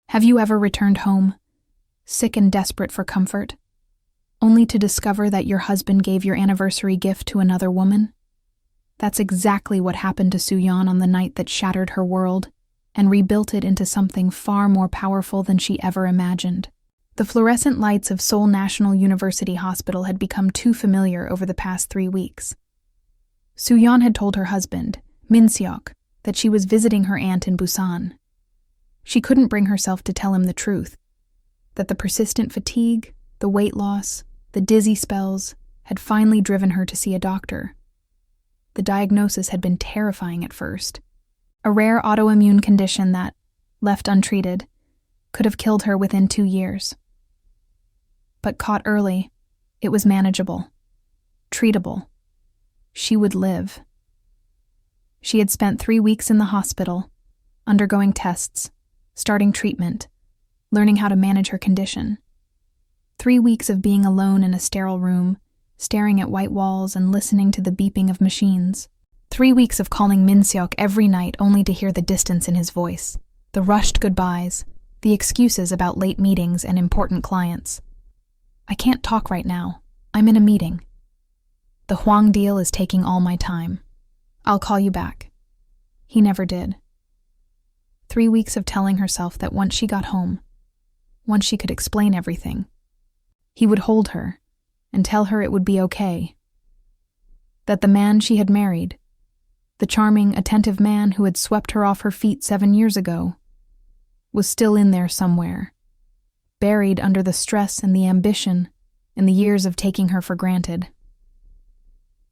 Have you ever returned home, sick and desperate for comfort, only to discover that your husband gave your anniversary gift to another woman? That's exactly what happened to Soo-Yeon on the night that shattered her world and rebuilt it into something far more powerful than she ever imagined. The fluorescent lights of Seoul National University Hospital had become too familiar over the past 3 weeks. Soo-Yeon had told her husband, Min-seok, that she was visiting her aunt in Busan. She couldn't bring herself to tell him the truth, that the persistent fatigue, the weight loss, the dizzy spells had finally driven her to see a doctor. The diagnosis had been terrifying at first. A rare autoimmune condition that, left untreated, could have killed her within 2 years. But caught early, it was manageable, treatable. She would live. She had spent 3 weeks in the hospital, undergoing tests, starting treatment, learning how to manage her condition. 3 weeks of being alone in a sterile room, staring at white walls and listening to the beeping of machines. 3 weeks of calling Min-seok every night only to hear the distance in his voice, the rushed goodbyes, the excuses about late meetings and important clients. I can't talk right now. I'm in a meeting. The Hwang deal is taking all my time. I'll call you back. He never did. 3 weeks of telling herself that once she got home, once she could explain everything, he would hold her and tell her it would be okay. That the man she had married, the charming, attentive man who had swept her off her feet 7 years ago, was still in there somewhere, buried under the stress and the ambition and the years of taking her for granted.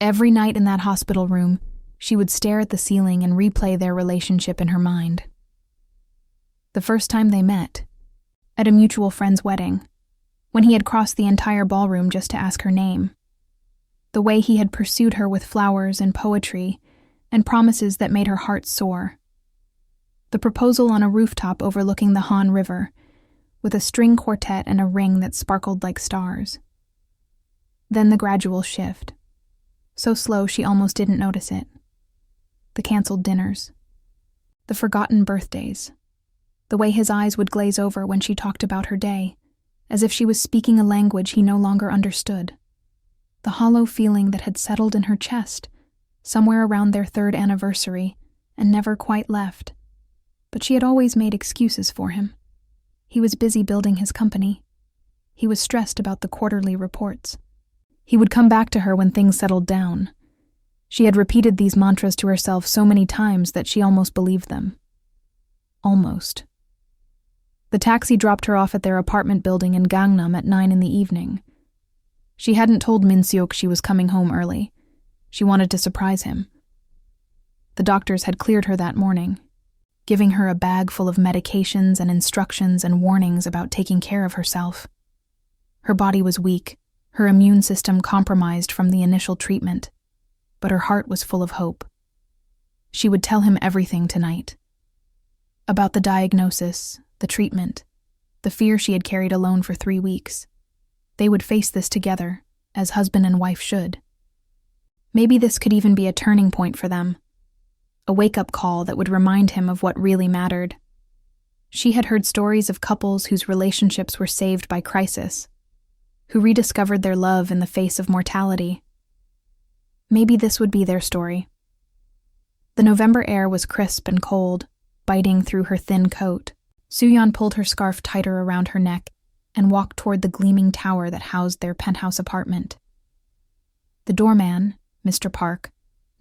Every night in that hospital room, she would stare at the ceiling and replay their relationship in her mind. The first time they met, at a mutual friend's wedding, when he had crossed the entire ballroom just to ask her name. The way he had pursued her with flowers and poetry and promises that made her heart soar. The proposal on a rooftop overlooking the Han River, with a string quartet and a ring that sparkled like stars. Then the gradual shift, so slow she almost didn't notice it. The canceled dinners. The forgotten birthdays. The way his eyes would glaze over when she talked about her day, as if she was speaking a language he no longer understood. The hollow feeling that had settled in her chest, somewhere around their 3rd anniversary, and never quite left. But she had always made excuses for him. He was busy building his company. He was stressed about the quarterly reports. He would come back to her when things settled down. She had repeated these mantras to herself so many times that she almost believed them. Almost. The taxi dropped her off at their apartment building in Gangnam at 9 in the evening. She hadn't told Min-seok she was coming home early. She wanted to surprise him. The doctors had cleared her that morning, giving her a bag full of medications and instructions and warnings about taking care of herself. Her body was weak, her immune system compromised from the initial treatment, but her heart was full of hope. She would tell him everything tonight. About the diagnosis, the treatment, the fear she had carried alone for 3 weeks. They would face this together, as husband and wife should. Maybe this could even be a turning point for them, a wake-up call that would remind him of what really mattered. She had heard stories of couples whose relationships were saved by crisis, who rediscovered their love in the face of mortality. Maybe this would be their story. The November air was crisp and cold, biting through her thin coat. Soo-Yeon pulled her scarf tighter around her neck and walked toward the gleaming tower that housed their penthouse apartment. The doorman, Mr. Park,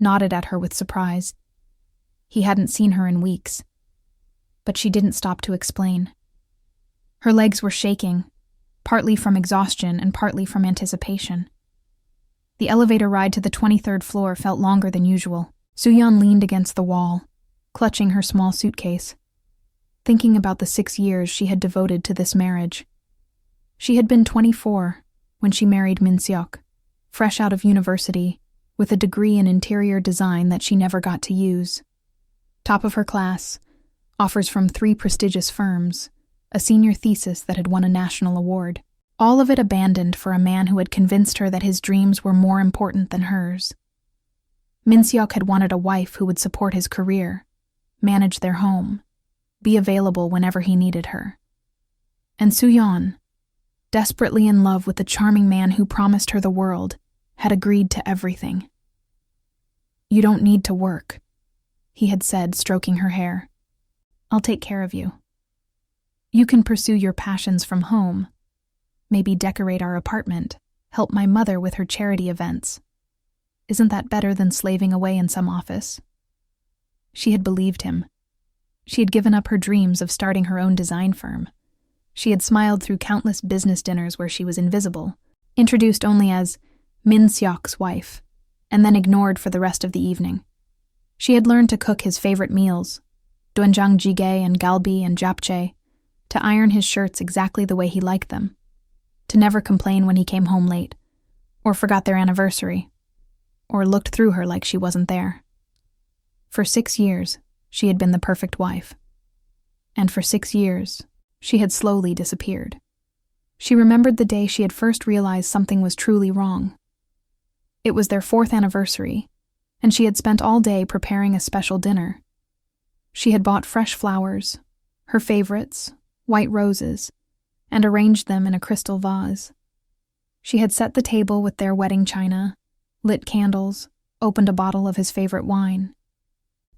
nodded at her with surprise. He hadn't seen her in weeks. But she didn't stop to explain. Her legs were shaking, partly from exhaustion and partly from anticipation. The elevator ride to the 23rd floor felt longer than usual. Soo-Yeon leaned against the wall, clutching her small suitcase, thinking about the 6 years she had devoted to this marriage. She had been 24 when she married Min-seok, fresh out of university, with a degree in interior design that she never got to use. Top of her class, offers from 3 prestigious firms, a senior thesis that had won a national award. All of it abandoned for a man who had convinced her that his dreams were more important than hers. Min-seok had wanted a wife who would support his career, manage their home, be available whenever he needed her. And Soo-Yeon, desperately in love with the charming man who promised her the world, had agreed to everything. "You don't need to work," he had said, stroking her hair. "I'll take care of you. You can pursue your passions from home, maybe decorate our apartment, help my mother with her charity events. Isn't that better than slaving away in some office?" She had believed him. She had given up her dreams of starting her own design firm. She had smiled through countless business dinners where she was invisible, introduced only as Min Seok's wife, and then ignored for the rest of the evening. She had learned to cook his favorite meals, doenjang jjigae and galbi and japchae, to iron his shirts exactly the way he liked them, to never complain when he came home late, or forgot their anniversary, or looked through her like she wasn't there. For 6 years, she had been the perfect wife. And for 6 years, she had slowly disappeared. She remembered the day she had first realized something was truly wrong. It was their 4th anniversary, and she had spent all day preparing a special dinner. She had bought fresh flowers, her favorites, white roses, and arranged them in a crystal vase. She had set the table with their wedding china, lit candles, opened a bottle of his favorite wine.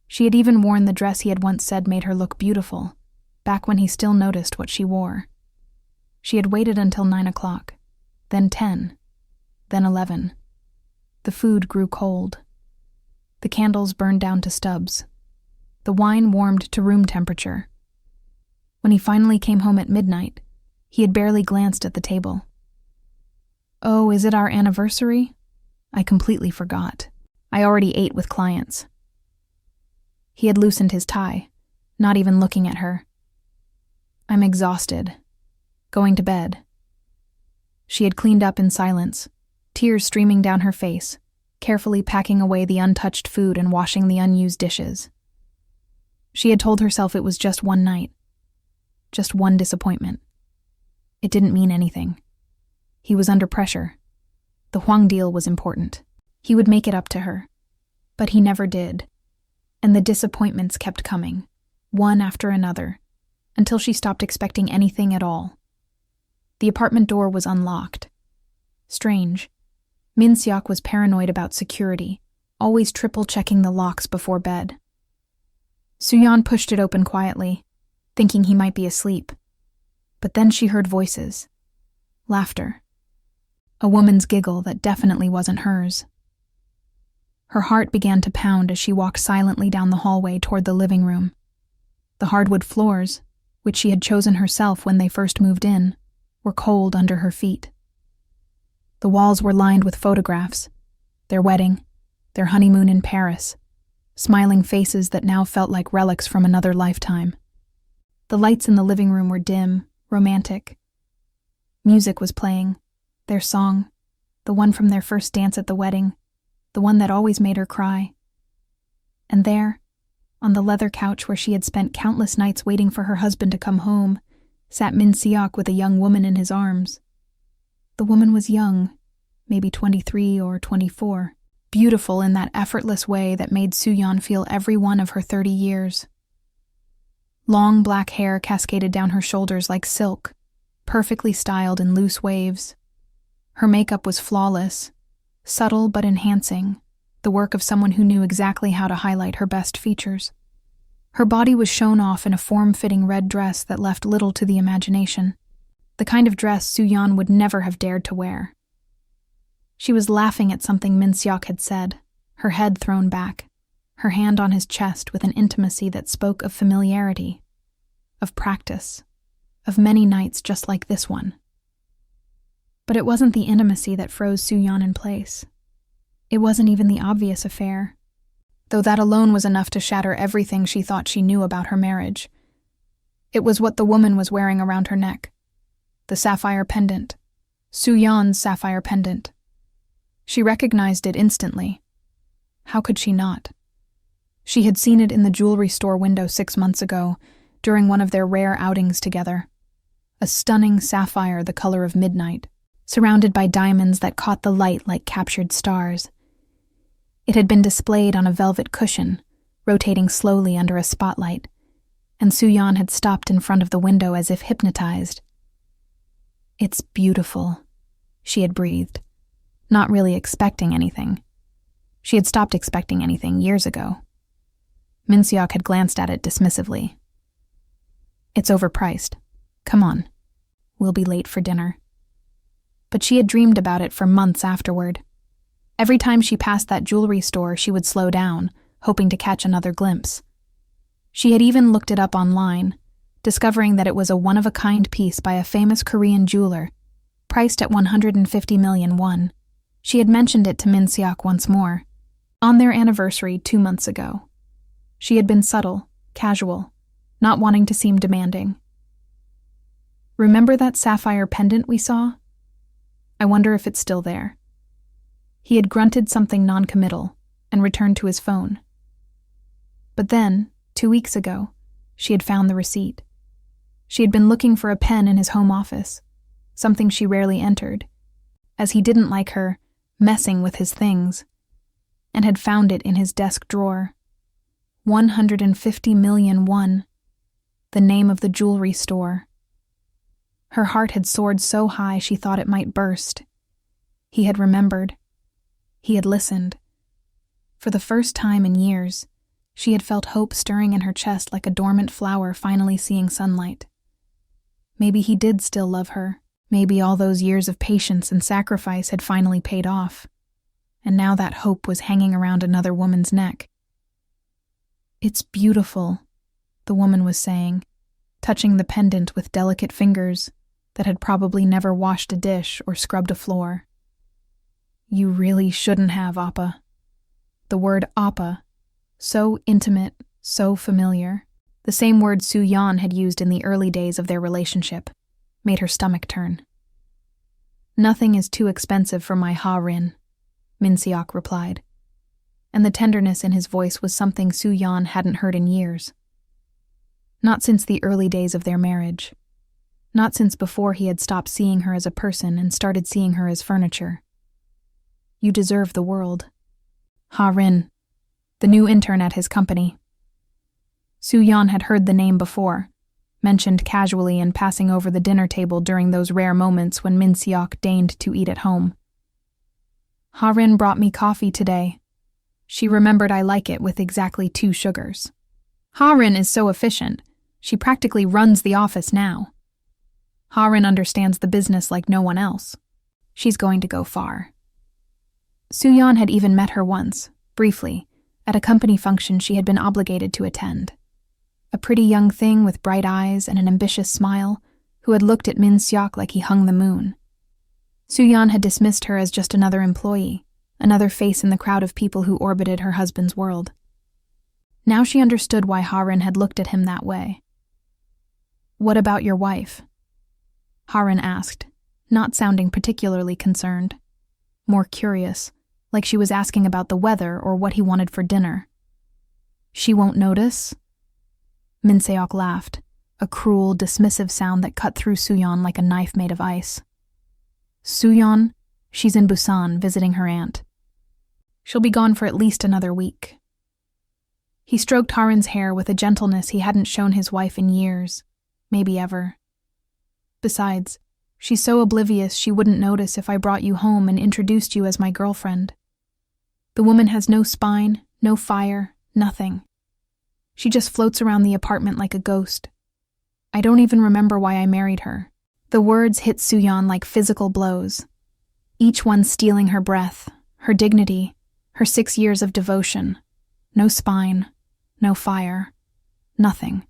She had even worn the dress he had once said made her look beautiful, back when he still noticed what she wore. She had waited until 9 o'clock, then 10, then 11. The food grew cold. The candles burned down to stubs. The wine warmed to room temperature. When he finally came home at midnight, he had barely glanced at the table. "Oh, is it our anniversary? I completely forgot. I already ate with clients." He had loosened his tie, not even looking at her. "I'm exhausted. Going to bed." She had cleaned up in silence, tears streaming down her face, carefully packing away the untouched food and washing the unused dishes. She had told herself it was just one night, just one disappointment. It didn't mean anything. He was under pressure. The Hwang deal was important. He would make it up to her. But he never did. And the disappointments kept coming, one after another, until she stopped expecting anything at all. The apartment door was unlocked. Strange. Min Seok was paranoid about security, always triple-checking the locks before bed. Soo-Yeon pushed it open quietly, thinking he might be asleep. But then she heard voices. Laughter. A woman's giggle that definitely wasn't hers. Her heart began to pound as she walked silently down the hallway toward the living room. The hardwood floors, which she had chosen herself when they first moved in, were cold under her feet. The walls were lined with photographs, their wedding, their honeymoon in Paris, smiling faces that now felt like relics from another lifetime. The lights in the living room were dim, romantic. Music was playing, their song, the one from their first dance at the wedding, the one that always made her cry. And there, on the leather couch where she had spent countless nights waiting for her husband to come home, sat Min Seok with a young woman in his arms. The woman was young, maybe 23 or 24, beautiful in that effortless way that made Soo-Yeon feel every one of her 30 years. Long black hair cascaded down her shoulders like silk, perfectly styled in loose waves. Her makeup was flawless, subtle but enhancing, the work of someone who knew exactly how to highlight her best features. Her body was shown off in a form-fitting red dress that left little to the imagination, the kind of dress Soo-Yeon would never have dared to wear. She was laughing at something Min Seok had said, her head thrown back, her hand on his chest with an intimacy that spoke of familiarity, of practice, of many nights just like this one. But it wasn't the intimacy that froze Soo-Yeon in place. It wasn't even the obvious affair, though that alone was enough to shatter everything she thought she knew about her marriage. It was what the woman was wearing around her neck. The sapphire pendant. Soo-Yeon's sapphire pendant. She recognized it instantly. How could she not? She had seen it in the jewelry store window 6 months ago, during one of their rare outings together. A stunning sapphire the color of midnight, surrounded by diamonds that caught the light like captured stars. It had been displayed on a velvet cushion, rotating slowly under a spotlight, and Soo-Yeon had stopped in front of the window as if hypnotized, It's beautiful, she had breathed, not really expecting anything. She had stopped expecting anything years ago. Min-seok had glanced at it dismissively. It's overpriced. Come on. We'll be late for dinner. But she had dreamed about it for months afterward. Every time she passed that jewelry store, she would slow down, hoping to catch another glimpse. She had even looked it up online, discovering that it was a one-of-a-kind piece by a famous Korean jeweler, priced at 150 million won. She had mentioned it to Min-seok once more, on their anniversary 2 months ago. She had been subtle, casual, not wanting to seem demanding. Remember that sapphire pendant we saw? I wonder if it's still there. He had grunted something non-committal and returned to his phone. But then, 2 weeks ago, she had found the receipt. She had been looking for a pen in his home office, something she rarely entered, as he didn't like her messing with his things, and had found it in his desk drawer. 150 million won, the name of the jewelry store. Her heart had soared so high she thought it might burst. He had remembered. He had listened. For the first time in years, she had felt hope stirring in her chest like a dormant flower finally seeing sunlight. Maybe he did still love her. Maybe all those years of patience and sacrifice had finally paid off, and now that hope was hanging around another woman's neck. It's beautiful, the woman was saying, touching the pendant with delicate fingers that had probably never washed a dish or scrubbed a floor. You really shouldn't have, Appa. The word Appa, so intimate, so familiar, the same word Soo-Yeon had used in the early days of their relationship, made her stomach turn. Nothing is too expensive for my Ha-rin, Min-seok replied, and the tenderness in his voice was something Soo-Yeon hadn't heard in years. Not since the early days of their marriage. Not since before he had stopped seeing her as a person and started seeing her as furniture. You deserve the world. Ha-rin, the new intern at his company. Soo-Yeon had heard the name before, mentioned casually in passing over the dinner table during those rare moments when Min-seok deigned to eat at home. Ha-rin brought me coffee today. She remembered I like it with exactly 2 sugars. Ha-rin is so efficient, she practically runs the office now. Ha-rin understands the business like no one else. She's going to go far. Soo-Yeon had even met her once, briefly, at a company function she had been obligated to attend. A pretty young thing with bright eyes and an ambitious smile, who had looked at Min-seok like he hung the moon. Soo-Yeon had dismissed her as just another employee, another face in the crowd of people who orbited her husband's world. Now she understood why Ha-rin had looked at him that way. What about your wife? Ha-rin asked, not sounding particularly concerned. More curious, like she was asking about the weather or what he wanted for dinner. She won't notice? Min-seok laughed, a cruel, dismissive sound that cut through Soo-Yeon like a knife made of ice. Soo-Yeon, she's in Busan visiting her aunt. She'll be gone for at least another week. He stroked Ha-rin's hair with a gentleness he hadn't shown his wife in years, maybe ever. Besides, she's so oblivious she wouldn't notice if I brought you home and introduced you as my girlfriend. The woman has no spine, no fire, nothing. She just floats around the apartment like a ghost. I don't even remember why I married her. The words hit Soo-Yeon like physical blows, each one stealing her breath, her dignity, her 6 years of devotion. No spine, no fire, nothing.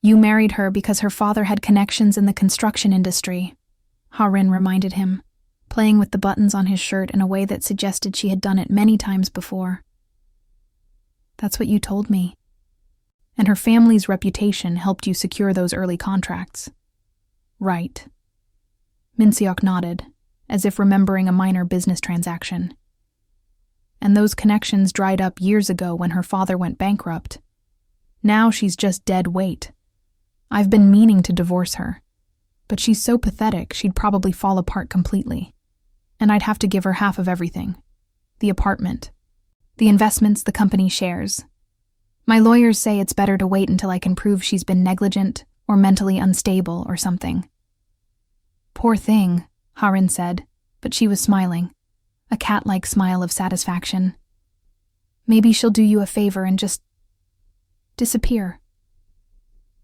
You married her because her father had connections in the construction industry, Ha-rin reminded him, playing with the buttons on his shirt in a way that suggested she had done it many times before. That's what you told me. And her family's reputation helped you secure those early contracts. Right. Min-seok nodded, as if remembering a minor business transaction. And those connections dried up years ago when her father went bankrupt. Now she's just dead weight. I've been meaning to divorce her, but she's so pathetic she'd probably fall apart completely. And I'd have to give her half of everything. The apartment, the investments, the company shares. My lawyers say it's better to wait until I can prove she's been negligent or mentally unstable or something. Poor thing, Harin said, but she was smiling, a cat-like smile of satisfaction. Maybe she'll do you a favor and just disappear.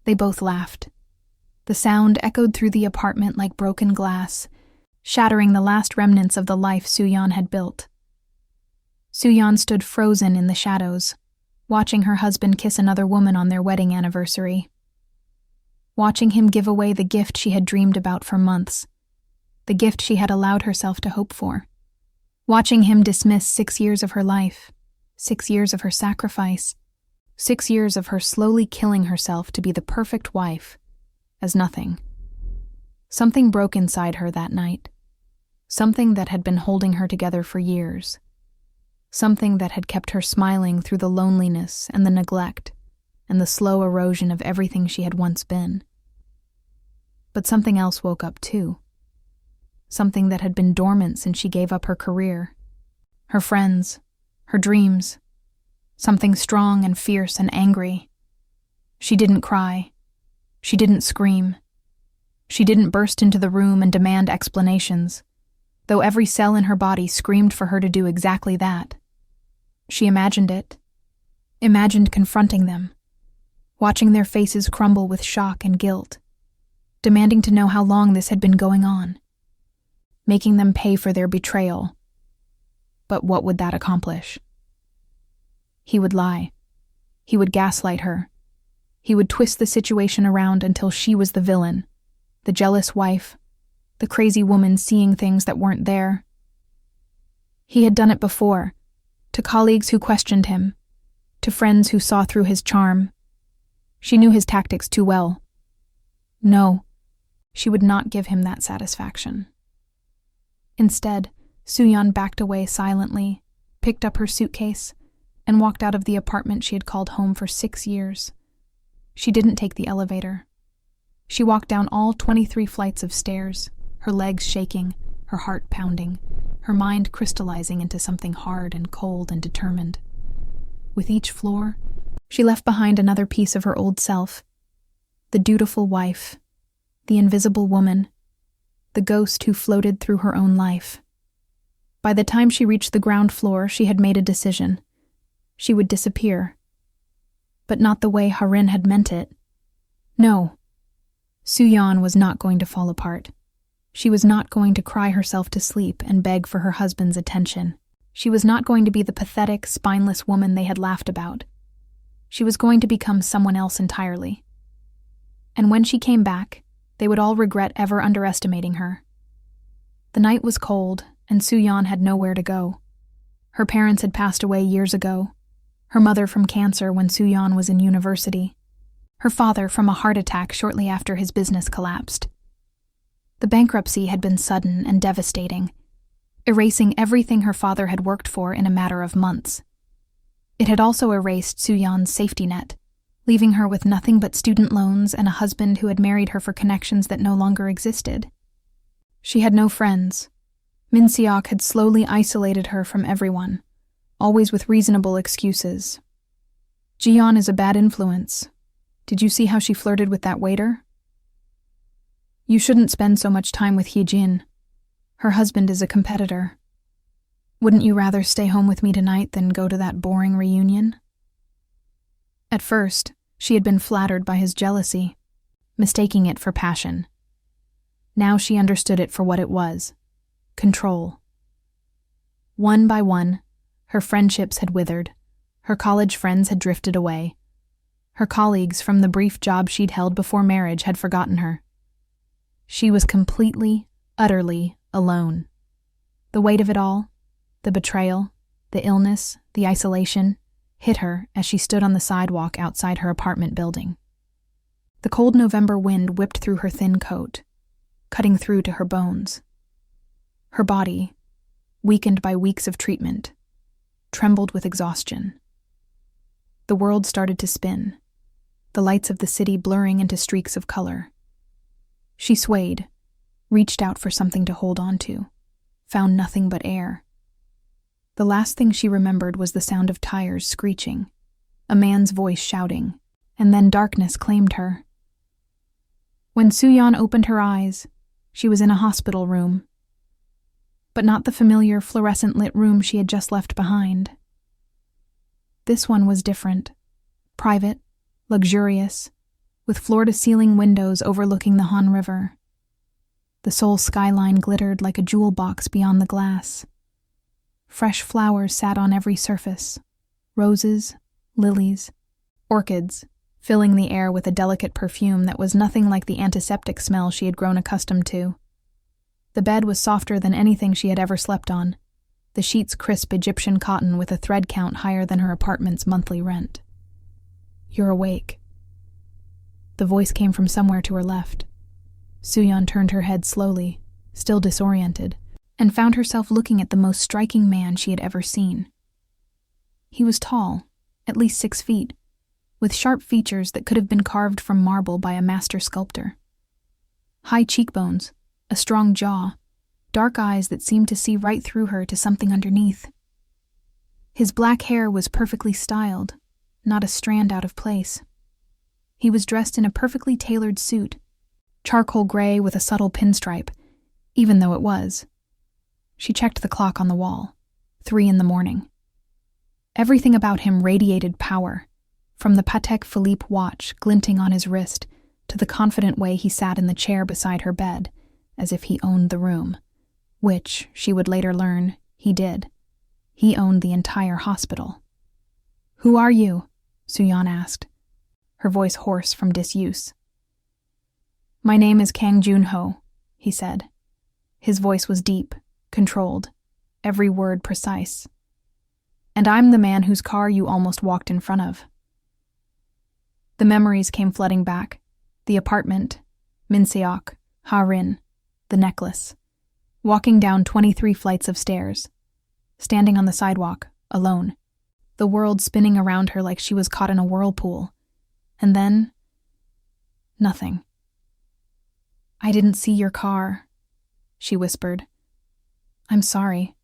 They both laughed. The sound echoed through the apartment like broken glass, shattering the last remnants of the life Soo-Yeon had built. Soo-Yeon stood frozen in the shadows, watching her husband kiss another woman on their wedding anniversary. Watching him give away the gift she had dreamed about for months, the gift she had allowed herself to hope for. Watching him dismiss 6 years of her life, 6 years of her sacrifice, 6 years of her slowly killing herself to be the perfect wife, as nothing. Something broke inside her that night. Something that had been holding her together for years. Something that had kept her smiling through the loneliness and the neglect and the slow erosion of everything she had once been. But something else woke up too. Something that had been dormant since she gave up her career, her friends, her dreams. Something strong and fierce and angry. She didn't cry. She didn't scream. She didn't burst into the room and demand explanations, though every cell in her body screamed for her to do exactly that. She imagined it. Imagined confronting them, watching their faces crumble with shock and guilt, demanding to know how long this had been going on, making them pay for their betrayal. But what would that accomplish? He would lie. He would gaslight her. He would twist the situation around until she was the villain, the jealous wife, the crazy woman seeing things that weren't there. He had done it before, to colleagues who questioned him, to friends who saw through his charm. She knew his tactics too well. No, she would not give him that satisfaction. Instead, Soo-Yeon backed away silently, picked up her suitcase, and walked out of the apartment she had called home for 6 years. She didn't take the elevator. She walked down all 23 flights of stairs, her legs shaking, her heart pounding, her mind crystallizing into something hard and cold and determined. With each floor, she left behind another piece of her old self, the dutiful wife, the invisible woman, the ghost who floated through her own life. By the time she reached the ground floor, she had made a decision. She would disappear. But not the way Harin had meant it. No. Soo-Yeon was not going to fall apart. She was not going to cry herself to sleep and beg for her husband's attention. She was not going to be the pathetic, spineless woman they had laughed about. She was going to become someone else entirely. And when she came back, they would all regret ever underestimating her. The night was cold, and Soo-Yeon had nowhere to go. Her parents had passed away years ago. Her mother from cancer when Soo-Yeon was in university. Her father from a heart attack shortly after his business collapsed. The bankruptcy had been sudden and devastating, erasing everything her father had worked for in a matter of months. It had also erased Soo-Yeon's safety net, leaving her with nothing but student loans and a husband who had married her for connections that no longer existed. She had no friends. Min Seok had slowly isolated her from everyone, always with reasonable excuses. Ji-yeon is a bad influence. Did you see how she flirted with that waiter? You shouldn't spend so much time with Hee-jin. Her husband is a competitor. Wouldn't you rather stay home with me tonight than go to that boring reunion? At first, she had been flattered by his jealousy, mistaking it for passion. Now she understood it for what it was: control. One by one, her friendships had withered. Her college friends had drifted away. Her colleagues from the brief job she'd held before marriage had forgotten her. She was completely, utterly alone. The weight of it all, the betrayal, the illness, the isolation, hit her as she stood on the sidewalk outside her apartment building. The cold November wind whipped through her thin coat, cutting through to her bones. Her body, weakened by weeks of treatment, trembled with exhaustion. The world started to spin, the lights of the city blurring into streaks of color. She swayed, reached out for something to hold on to, found nothing but air. The last thing she remembered was the sound of tires screeching, a man's voice shouting, and then darkness claimed her. When Soo-Yeon opened her eyes, She was in a hospital room, but not the familiar fluorescent-lit room she had just left behind. This one was different, private, luxurious, with floor-to-ceiling windows overlooking the Han River. The Seoul skyline glittered like a jewel box beyond the glass. Fresh flowers sat on every surface, roses, lilies, orchids, filling the air with a delicate perfume that was nothing like the antiseptic smell she had grown accustomed to. The bed was softer than anything she had ever slept on, the sheets crisp Egyptian cotton with a thread count higher than her apartment's monthly rent. "You're awake." The voice came from somewhere to her left. Soo-Yeon turned her head slowly, still disoriented, and found herself looking at the most striking man she had ever seen. He was tall, at least 6 feet, with sharp features that could have been carved from marble by a master sculptor. High cheekbones, a strong jaw, dark eyes that seemed to see right through her to something underneath. His black hair was perfectly styled, not a strand out of place. He was dressed in a perfectly tailored suit, charcoal gray with a subtle pinstripe, even though it was. She checked the clock on the wall, 3 a.m. Everything about him radiated power, from the Patek Philippe watch glinting on his wrist to the confident way he sat in the chair beside her bed, as if he owned the room, which, she would later learn, he did. He owned the entire hospital. "Who are you?" Soo-Yeon asked, her voice hoarse from disuse. "My name is Kang Joon-ho," he said. His voice was deep, controlled, every word precise. "And I'm the man whose car you almost walked in front of." The memories came flooding back. The apartment, Min-seok, Ha-rin, the necklace. Walking down 23 flights of stairs. Standing on the sidewalk, alone. The world spinning around her like she was caught in a whirlpool. And then, nothing. "I didn't see your car," she whispered. "I'm sorry.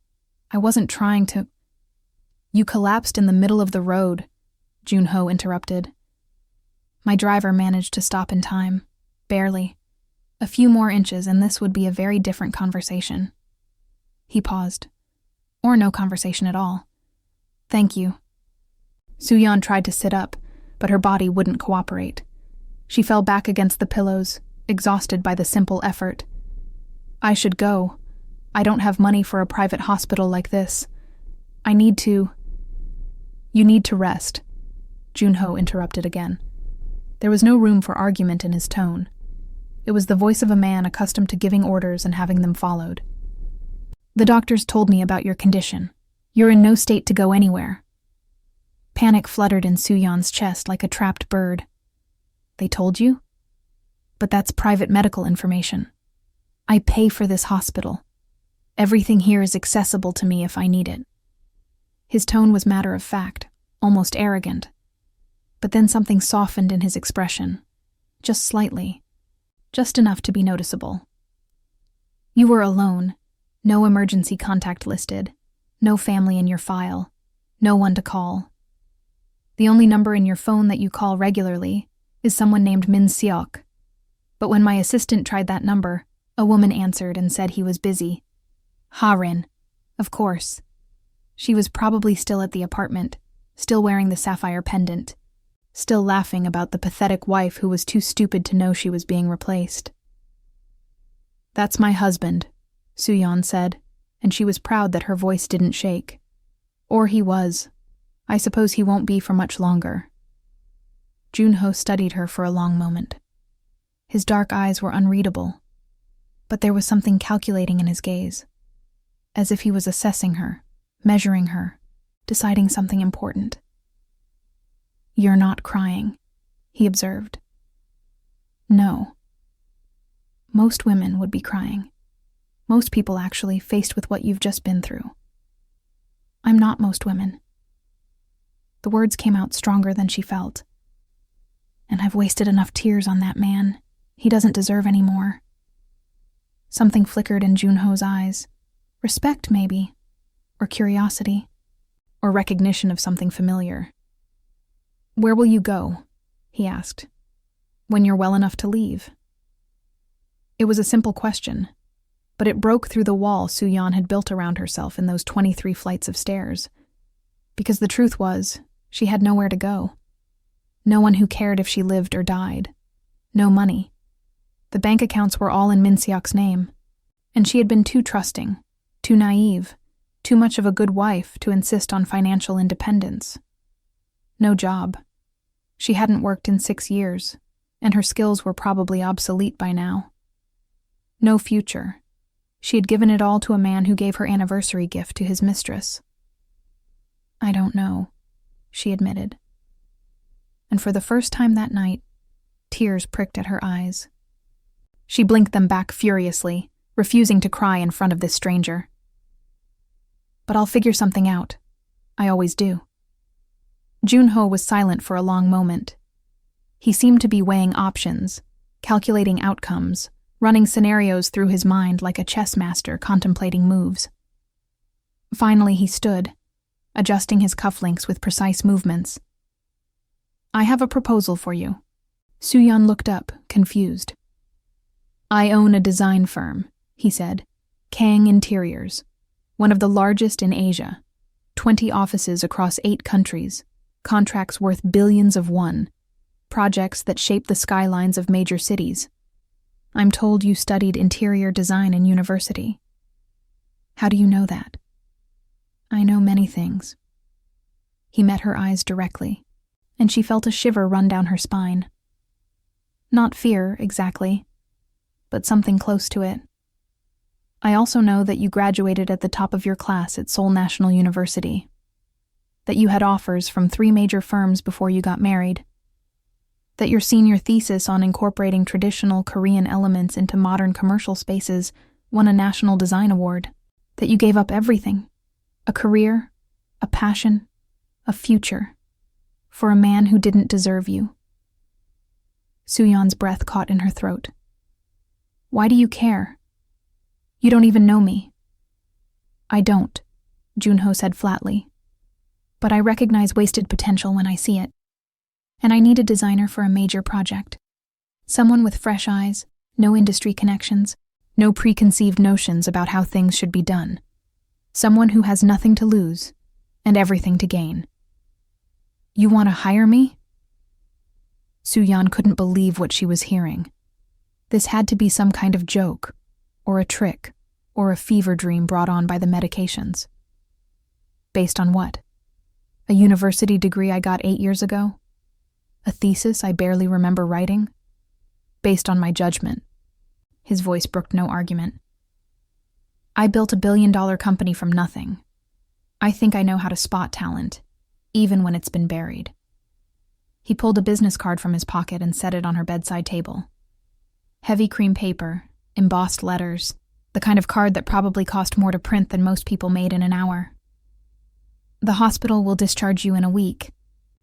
I wasn't trying to—" "You collapsed in the middle of the road," Joon-ho interrupted. "My driver managed to stop in time. Barely. A few more inches and this would be a very different conversation." He paused. Or no conversation at all. "Thank you." Soo-Yeon tried to sit up, but her body wouldn't cooperate. She fell back against the pillows, exhausted by the simple effort. "I should go. I don't have money for a private hospital like this. I need to—" "You need to rest," Joon-ho interrupted again. There was no room for argument in his tone. It was the voice of a man accustomed to giving orders and having them followed. "The doctors told me about your condition. You're in no state to go anywhere." Panic fluttered in Soo-Yeon's chest like a trapped bird. "They told you? But that's private medical information. I pay for this hospital. Everything here is accessible to me if I need it." His tone was matter of fact, almost arrogant. But then something softened in his expression. Just slightly. Just enough to be noticeable. "You were alone. No emergency contact listed. No family in your file. No one to call. The only number in your phone that you call regularly is someone named Min-seok. But when my assistant tried that number, a woman answered and said he was busy. Ha-rin. Of course. She was probably still at the apartment, still wearing the sapphire pendant, still laughing about the pathetic wife who was too stupid to know she was being replaced. "That's my husband," Soo-Yeon said, and she was proud that her voice didn't shake. "Or he was. I suppose he won't be for much longer." Joon-ho studied her for a long moment. His dark eyes were unreadable, but there was something calculating in his gaze, as if he was assessing her, measuring her, deciding something important. "You're not crying," he observed. "No. Most women would be crying. Most people, actually, faced with what you've just been through. I'm not most women." The words came out stronger than she felt. "And I've wasted enough tears on that man. He doesn't deserve any more." Something flickered in Joon-ho's eyes. Respect, maybe. Or curiosity. Or recognition of something familiar. "Where will you go?" he asked. "When you're well enough to leave?" It was a simple question, but it broke through the wall Soo-Yeon had built around herself in those 23 flights of stairs. Because the truth was, she had nowhere to go. No one who cared if she lived or died. No money. The bank accounts were all in Min-seok's name, and she had been too trusting, too naive, too much of a good wife to insist on financial independence. No job. She hadn't worked in 6 years, and her skills were probably obsolete by now. No future. She had given it all to a man who gave her anniversary gift to his mistress. "I don't know," she admitted. And for the first time that night, tears pricked at her eyes. She blinked them back furiously, refusing to cry in front of this stranger. "But I'll figure something out. I always do." Junho was silent for a long moment. He seemed to be weighing options, calculating outcomes, running scenarios through his mind like a chess master contemplating moves. Finally, he stood, adjusting his cufflinks with precise movements. "I have a proposal for you." Soo-Yeon looked up, confused. "I own a design firm," he said. "Kang Interiors, one of the largest in Asia. 20 offices across 8 countries, contracts worth billions of won, projects that shape the skylines of major cities. I'm told you studied interior design in university." "How do you know that?" "I know many things." He met her eyes directly, and she felt a shiver run down her spine. Not fear, exactly, but something close to it. "I also know that you graduated at the top of your class at Seoul National University, that you had offers from 3 major firms before you got married, that your senior thesis on incorporating traditional Korean elements into modern commercial spaces won a national design award, that you gave up everything, a career, a passion, a future, for a man who didn't deserve you." Soo-Yeon's breath caught in her throat. "Why do you care? You don't even know me." "I don't," Junho said flatly. "But I recognize wasted potential when I see it. And I need a designer for a major project. Someone with fresh eyes, no industry connections, no preconceived notions about how things should be done. Someone who has nothing to lose and everything to gain." "You want to hire me?" Soo-Yeon couldn't believe what she was hearing. This had to be some kind of joke, or a trick, or a fever dream brought on by the medications. "Based on what? A university degree I got 8 years ago? A thesis I barely remember writing? Based on my judgment." His voice brooked no argument. "I built a billion-dollar company from nothing. I think I know how to spot talent, even when it's been buried." He pulled a business card from his pocket and set it on her bedside table. Heavy cream paper, embossed letters, the kind of card that probably cost more to print than most people made in an hour. "The hospital will discharge you in a week,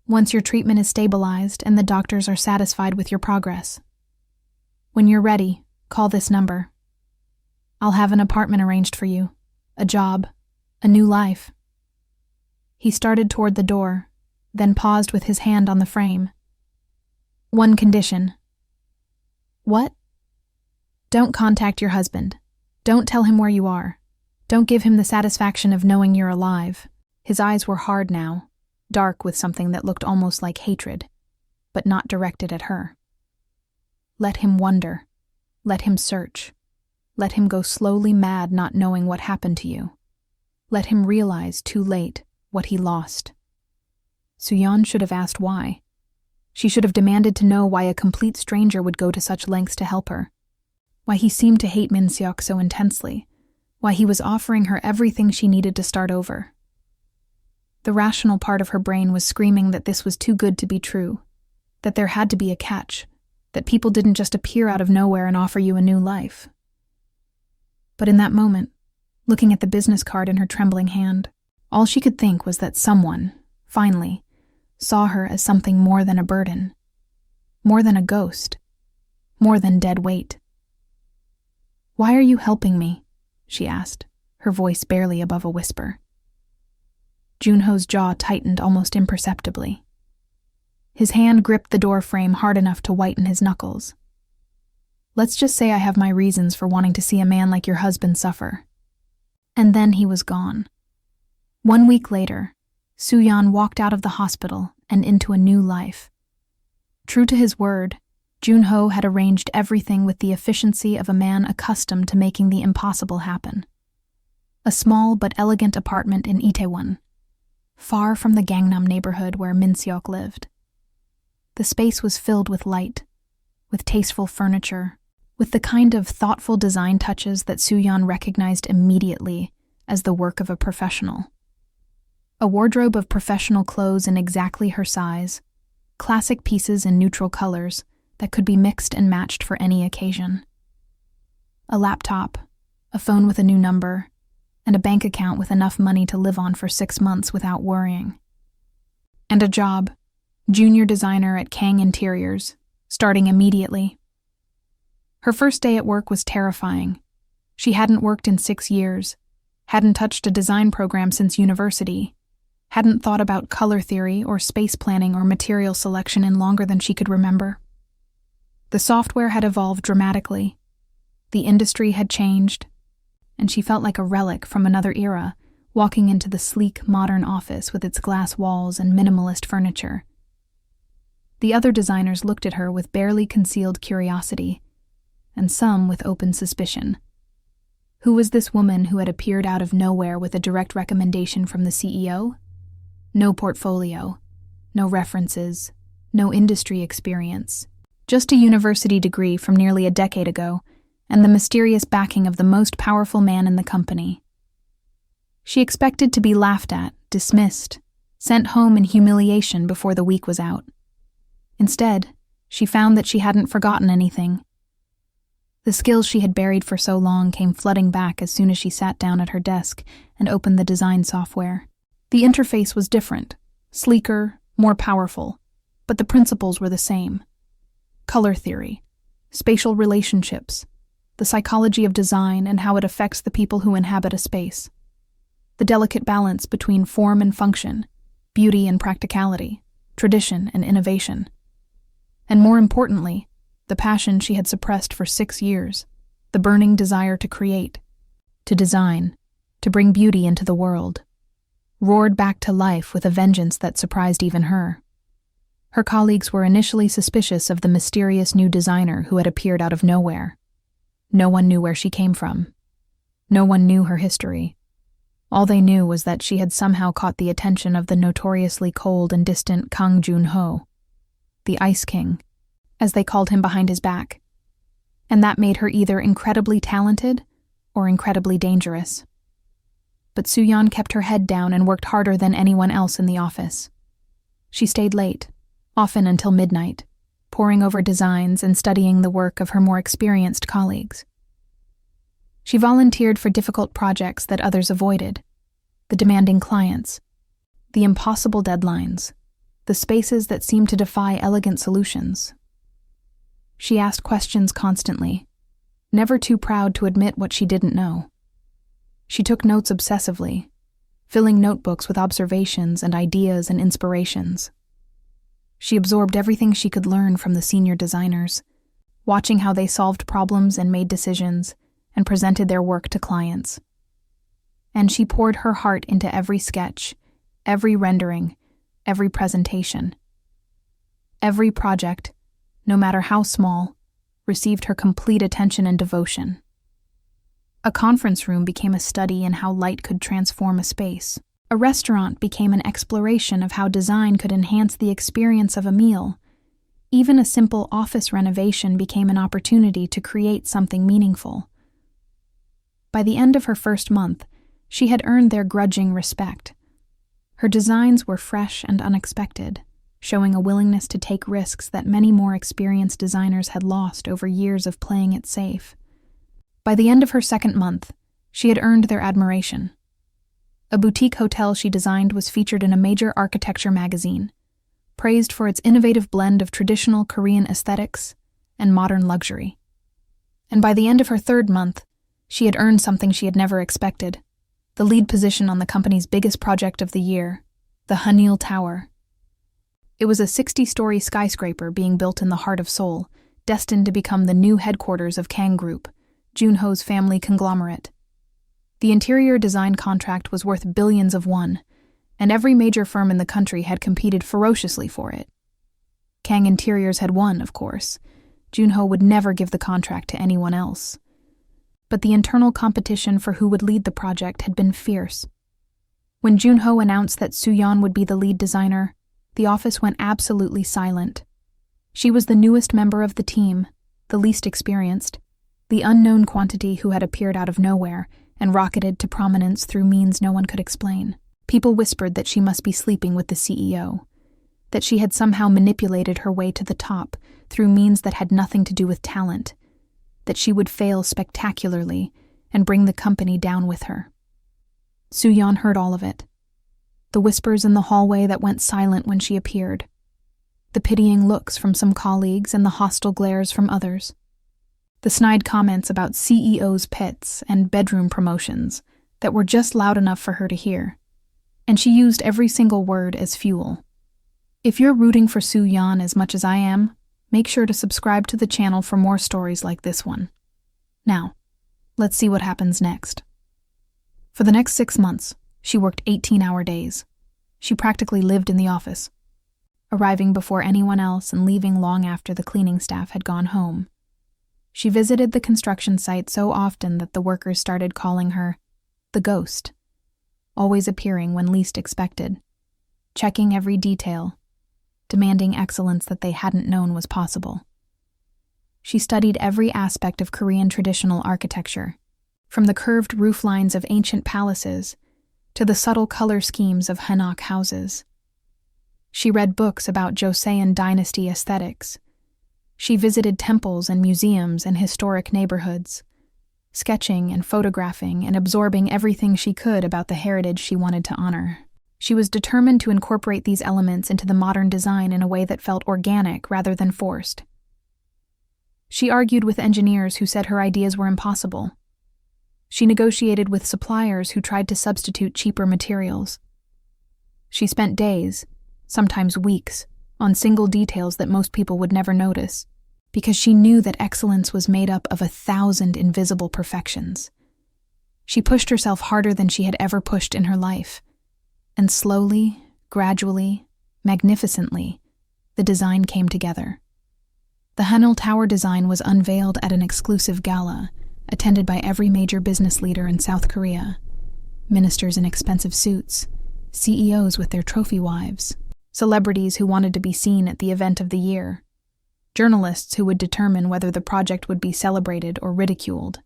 once your treatment is stabilized and the doctors are satisfied with your progress. When you're ready, call this number. I'll have an apartment arranged for you, a job, a new life." He started toward the door, then paused with his hand on the frame. "One condition." "What?" "Don't contact your husband. Don't tell him where you are. Don't give him the satisfaction of knowing you're alive." His eyes were hard now, dark with something that looked almost like hatred, but not directed at her. "Let him wonder. Let him search. Let him go slowly mad not knowing what happened to you. Let him realize too late what he lost." Soo-Yeon should have asked why. She should have demanded to know why a complete stranger would go to such lengths to help her. Why he seemed to hate Min-seok so intensely. Why he was offering her everything she needed to start over. The rational part of her brain was screaming that this was too good to be true, that there had to be a catch, that people didn't just appear out of nowhere and offer you a new life. But in that moment, looking at the business card in her trembling hand, all she could think was that someone, finally, saw her as something more than a burden, more than a ghost, more than dead weight. "Why are you helping me?" she asked, her voice barely above a whisper. Junho's jaw tightened almost imperceptibly. His hand gripped the door frame hard enough to whiten his knuckles. Let's just say I have my reasons for wanting to see a man like your husband suffer." And then he was gone. 1 week later, Soo-Yeon walked out of the hospital and into a new life. True to his word, Jun-ho had arranged everything with the efficiency of a man accustomed to making the impossible happen. A small but elegant apartment in Itaewon, far from the Gangnam neighborhood where Min-seok lived. The space was filled with light, with tasteful furniture, with the kind of thoughtful design touches that Soo-Yeon recognized immediately as the work of a professional. A wardrobe of professional clothes in exactly her size, classic pieces in neutral colors that could be mixed and matched for any occasion. A laptop, a phone with a new number, and a bank account with enough money to live on for 6 months without worrying. And a job, junior designer at Kang Interiors, starting immediately. Her first day at work was terrifying. She hadn't worked in 6 years, hadn't touched a design program since university, hadn't thought about color theory or space planning or material selection in longer than she could remember. The software had evolved dramatically. The industry had changed, and she felt like a relic from another era, walking into the sleek, modern office with its glass walls and minimalist furniture. The other designers looked at her with barely concealed curiosity, and some with open suspicion. Who was this woman who had appeared out of nowhere with a direct recommendation from the CEO? No portfolio, no references, no industry experience, just a university degree from nearly a decade ago, and the mysterious backing of the most powerful man in the company. She expected to be laughed at, dismissed, sent home in humiliation before the week was out. Instead, she found that she hadn't forgotten anything. The skills she had buried for so long came flooding back as soon as she sat down at her desk and opened the design software. The interface was different, sleeker, more powerful, but the principles were the same. Color theory, spatial relationships, the psychology of design and how it affects the people who inhabit a space. The delicate balance between form and function, beauty and practicality, tradition and innovation. And more importantly, the passion she had suppressed for 6 years, the burning desire to create, to design, to bring beauty into the world, roared back to life with a vengeance that surprised even her. Her colleagues were initially suspicious of the mysterious new designer who had appeared out of nowhere. No one knew where she came from. No one knew her history. All they knew was that she had somehow caught the attention of the notoriously cold and distant Kang Jun-ho, the Ice King, as they called him behind his back. And that made her either incredibly talented or incredibly dangerous. But Soo-Yeon kept her head down and worked harder than anyone else in the office. She stayed late, often until midnight, poring over designs and studying the work of her more experienced colleagues. She volunteered for difficult projects that others avoided, the demanding clients, the impossible deadlines, the spaces that seemed to defy elegant solutions. She asked questions constantly, never too proud to admit what she didn't know. She took notes obsessively, filling notebooks with observations and ideas and inspirations. She absorbed everything she could learn from the senior designers, watching how they solved problems and made decisions and presented their work to clients. And she poured her heart into every sketch, every rendering, every presentation. Every project, no matter how small, received her complete attention and devotion. A conference room became a study in how light could transform a space. A restaurant became an exploration of how design could enhance the experience of a meal. Even a simple office renovation became an opportunity to create something meaningful. By the end of her first month, she had earned their grudging respect. Her designs were fresh and unexpected, showing a willingness to take risks that many more experienced designers had lost over years of playing it safe. By the end of her second month, she had earned their admiration. A boutique hotel she designed was featured in a major architecture magazine, praised for its innovative blend of traditional Korean aesthetics and modern luxury. And by the end of her third month, she had earned something she had never expected, the lead position on the company's biggest project of the year, the Hanil Tower. It was a 60-story skyscraper being built in the heart of Seoul, destined to become the new headquarters of Kang Group, Junho's family conglomerate. The interior design contract was worth billions of won, and every major firm in the country had competed ferociously for it. Kang Interiors had won, of course. Junho would never give the contract to anyone else. But the internal competition for who would lead the project had been fierce. When Junho announced that Soo-Yeon would be the lead designer, the office went absolutely silent. She was the newest member of the team, the least experienced, the unknown quantity who had appeared out of nowhere and rocketed to prominence through means no one could explain. People whispered that she must be sleeping with the CEO, that she had somehow manipulated her way to the top through means that had nothing to do with talent, that she would fail spectacularly and bring the company down with her. Soo-Yeon heard all of it. The whispers in the hallway that went silent when she appeared, the pitying looks from some colleagues and the hostile glares from others, the snide comments about CEO's pets and bedroom promotions that were just loud enough for her to hear, and she used every single word as fuel. If you're rooting for Soo-Yeon as much as I am, make sure to subscribe to the channel for more stories like this one. Now, let's see what happens next. For the next 6 months, she worked 18-hour days. She practically lived in the office, arriving before anyone else and leaving long after the cleaning staff had gone home. She visited the construction site so often that the workers started calling her the ghost, always appearing when least expected, checking every detail, demanding excellence that they hadn't known was possible. She studied every aspect of Korean traditional architecture, from the curved roof lines of ancient palaces to the subtle color schemes of Hanok houses. She read books about Joseon dynasty aesthetics. She visited temples and museums and historic neighborhoods, sketching and photographing and absorbing everything she could about the heritage she wanted to honor. She was determined to incorporate these elements into the modern design in a way that felt organic rather than forced. She argued with engineers who said her ideas were impossible. She negotiated with suppliers who tried to substitute cheaper materials. She spent days, sometimes weeks, on single details that most people would never notice, because she knew that excellence was made up of 1,000 invisible perfections. She pushed herself harder than she had ever pushed in her life, and slowly, gradually, magnificently, the design came together. The Hanul Tower design was unveiled at an exclusive gala, attended by every major business leader in South Korea, ministers in expensive suits, CEOs with their trophy wives, celebrities who wanted to be seen at the event of the year, journalists who would determine whether the project would be celebrated or ridiculed.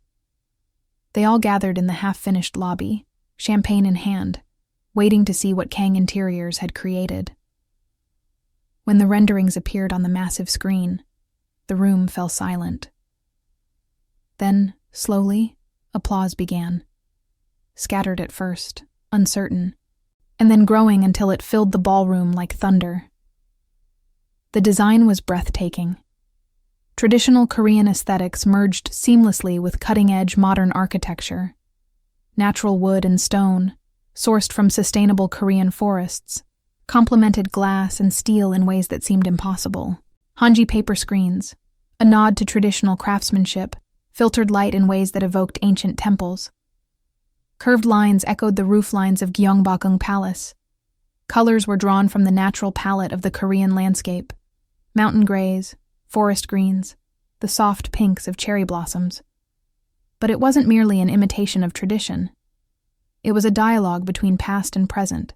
They all gathered in the half-finished lobby, champagne in hand, waiting to see what Kang Interiors had created. When the renderings appeared on the massive screen, the room fell silent. Then, slowly, applause began, scattered at first, uncertain, and then growing until it filled the ballroom like thunder. The design was breathtaking. Traditional Korean aesthetics merged seamlessly with cutting-edge modern architecture. Natural wood and stone, sourced from sustainable Korean forests, complemented glass and steel in ways that seemed impossible. Hanji paper screens, a nod to traditional craftsmanship, filtered light in ways that evoked ancient temples. Curved lines echoed the roof lines of Gyeongbokgung Palace. Colors were drawn from the natural palette of the Korean landscape: mountain grays, forest greens, the soft pinks of cherry blossoms. But it wasn't merely an imitation of tradition. It was a dialogue between past and present,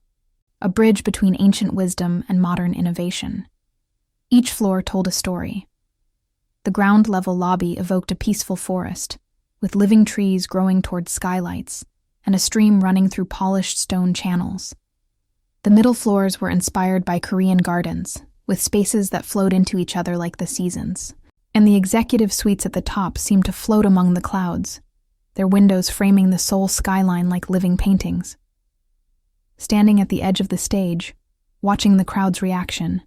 a bridge between ancient wisdom and modern innovation. Each floor told a story. The ground-level lobby evoked a peaceful forest, with living trees growing towards skylights and a stream running through polished stone channels. The middle floors were inspired by Korean gardens, with spaces that flowed into each other like the seasons. And the executive suites at the top seemed to float among the clouds, their windows framing the Seoul skyline like living paintings. Standing at the edge of the stage, watching the crowd's reaction,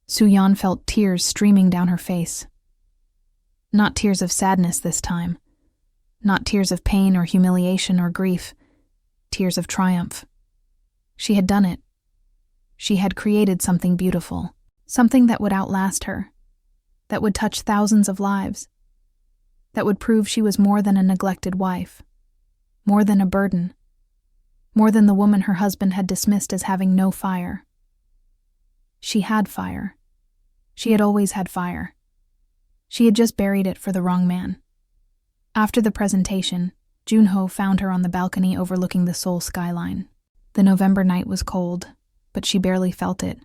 Soo-Yeon felt tears streaming down her face. Not tears of sadness this time. Not tears of pain or humiliation or grief. Tears of triumph. She had done it. She had created something beautiful, something that would outlast her. that would touch thousands of lives, that would prove she was more than a neglected wife, more than a burden, more than the woman her husband had dismissed as having no fire. She had fire. She had always had fire. She had just buried it for the wrong man. After the presentation, Junho found her on the balcony overlooking the Seoul skyline. The November night was cold, but she barely felt it.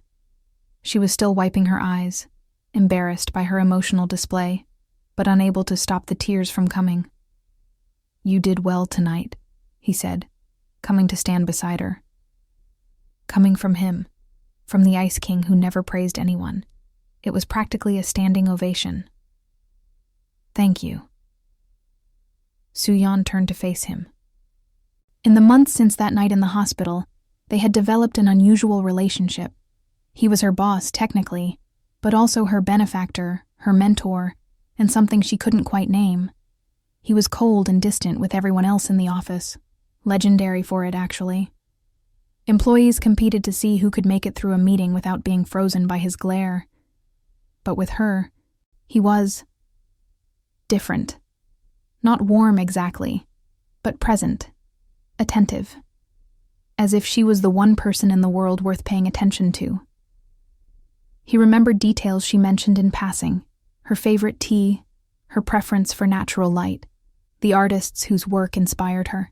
She was still wiping her eyes, embarrassed by her emotional display, but unable to stop the tears from coming. "You did well tonight," he said, coming to stand beside her. Coming from him, from the Ice King who never praised anyone, it was practically a standing ovation. "Thank you." Soo-Yeon turned to face him. In the months since that night in the hospital, they had developed an unusual relationship. He was her boss, technically, but also her benefactor, her mentor, and something she couldn't quite name. He was cold and distant with everyone else in the office. Legendary for it, actually. Employees competed to see who could make it through a meeting without being frozen by his glare. But with her, he was different. Not warm exactly, but present, attentive, as if she was the one person in the world worth paying attention to. He remembered details she mentioned in passing, her favorite tea, her preference for natural light, the artists whose work inspired her.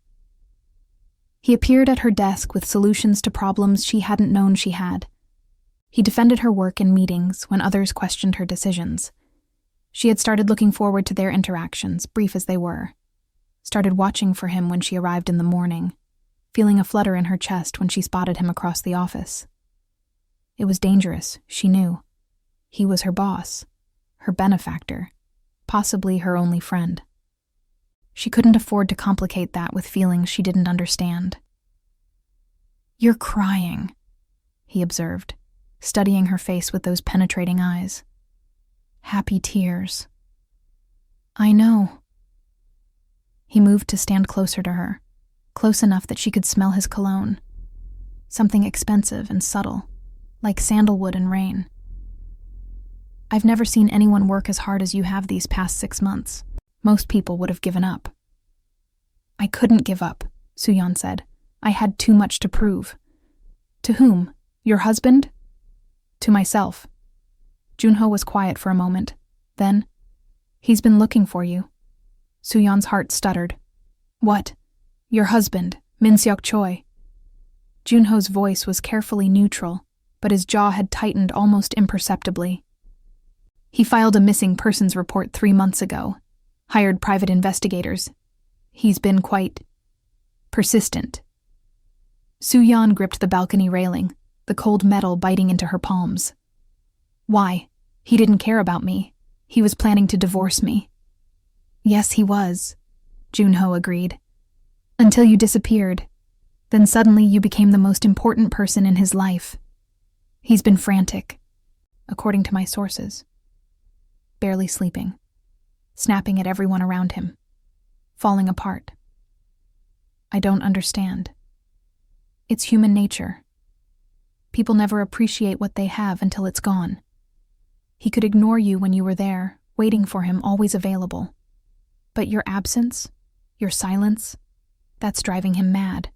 He appeared at her desk with solutions to problems she hadn't known she had. He defended her work in meetings when others questioned her decisions. She had started looking forward to their interactions, brief as they were. Started watching for him when she arrived in the morning, feeling a flutter in her chest when she spotted him across the office. It was dangerous, she knew. He was her boss, her benefactor, possibly her only friend. She couldn't afford to complicate that with feelings she didn't understand. "You're crying," he observed, studying her face with those penetrating eyes. "Happy tears." "I know." He moved to stand closer to her, close enough that she could smell his cologne. Something expensive and subtle, like sandalwood and rain. "I've never seen anyone work as hard as you have these past 6 months. Most people would have given up." "I couldn't give up," Soo-Yeon said. "I had too much to prove." "To whom? Your husband?" "To myself." Junho was quiet for a moment. Then, "He's been looking for you." Soo-Yeon's heart stuttered. "What?" "Your husband, Min-seok Choi." Junho's voice was carefully neutral, but his jaw had tightened almost imperceptibly. "He filed a missing persons report 3 months ago. Hired private investigators. He's been quite persistent." Soo-Yeon gripped the balcony railing, the cold metal biting into her palms. "Why? He didn't care about me. He was planning to divorce me." "Yes, he was," Junho agreed. "Until you disappeared. Then suddenly you became the most important person in his life. He's been frantic, according to my sources. Barely sleeping. Snapping at everyone around him. Falling apart. I don't understand. It's human nature. People never appreciate what they have until it's gone. He could ignore you when you were there, waiting for him, always available. But your absence, your silence, that's driving him mad."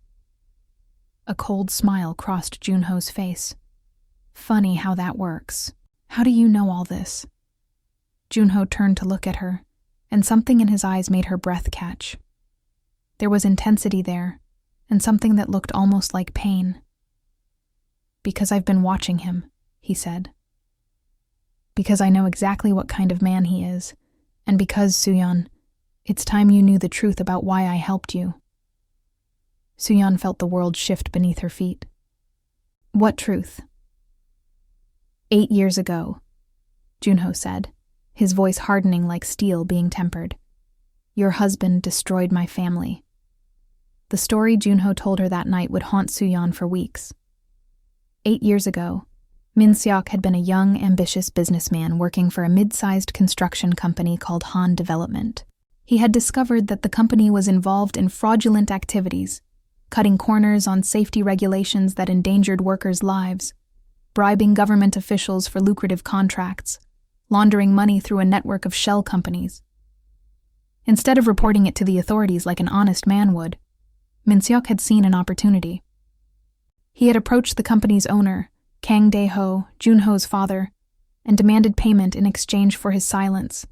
A cold smile crossed Junho's face. "Funny how that works. How do you know all this?" Junho turned to look at her, and something in his eyes made her breath catch. There was intensity there, and something that looked almost like pain. "Because I've been watching him," he said. "Because I know exactly what kind of man he is, and because, Soo-Yeon, it's time you knew the truth about why I helped you." Soo-Yeon felt the world shift beneath her feet. "What truth?" 8 years ago, Junho said, his voice hardening like steel being tempered. "Your husband destroyed my family." The story Junho told her that night would haunt Soo-Yeon for weeks. 8 years ago, Min-seok had been a young, ambitious businessman working for a mid-sized construction company called Han Development. He had discovered that the company was involved in fraudulent activities, cutting corners on safety regulations that endangered workers' lives, bribing government officials for lucrative contracts, laundering money through a network of shell companies. Instead of reporting it to the authorities like an honest man would, Min-seok had seen an opportunity. He had approached the company's owner, Kang Dae-ho, Junho's father, and demanded payment in exchange for his silence.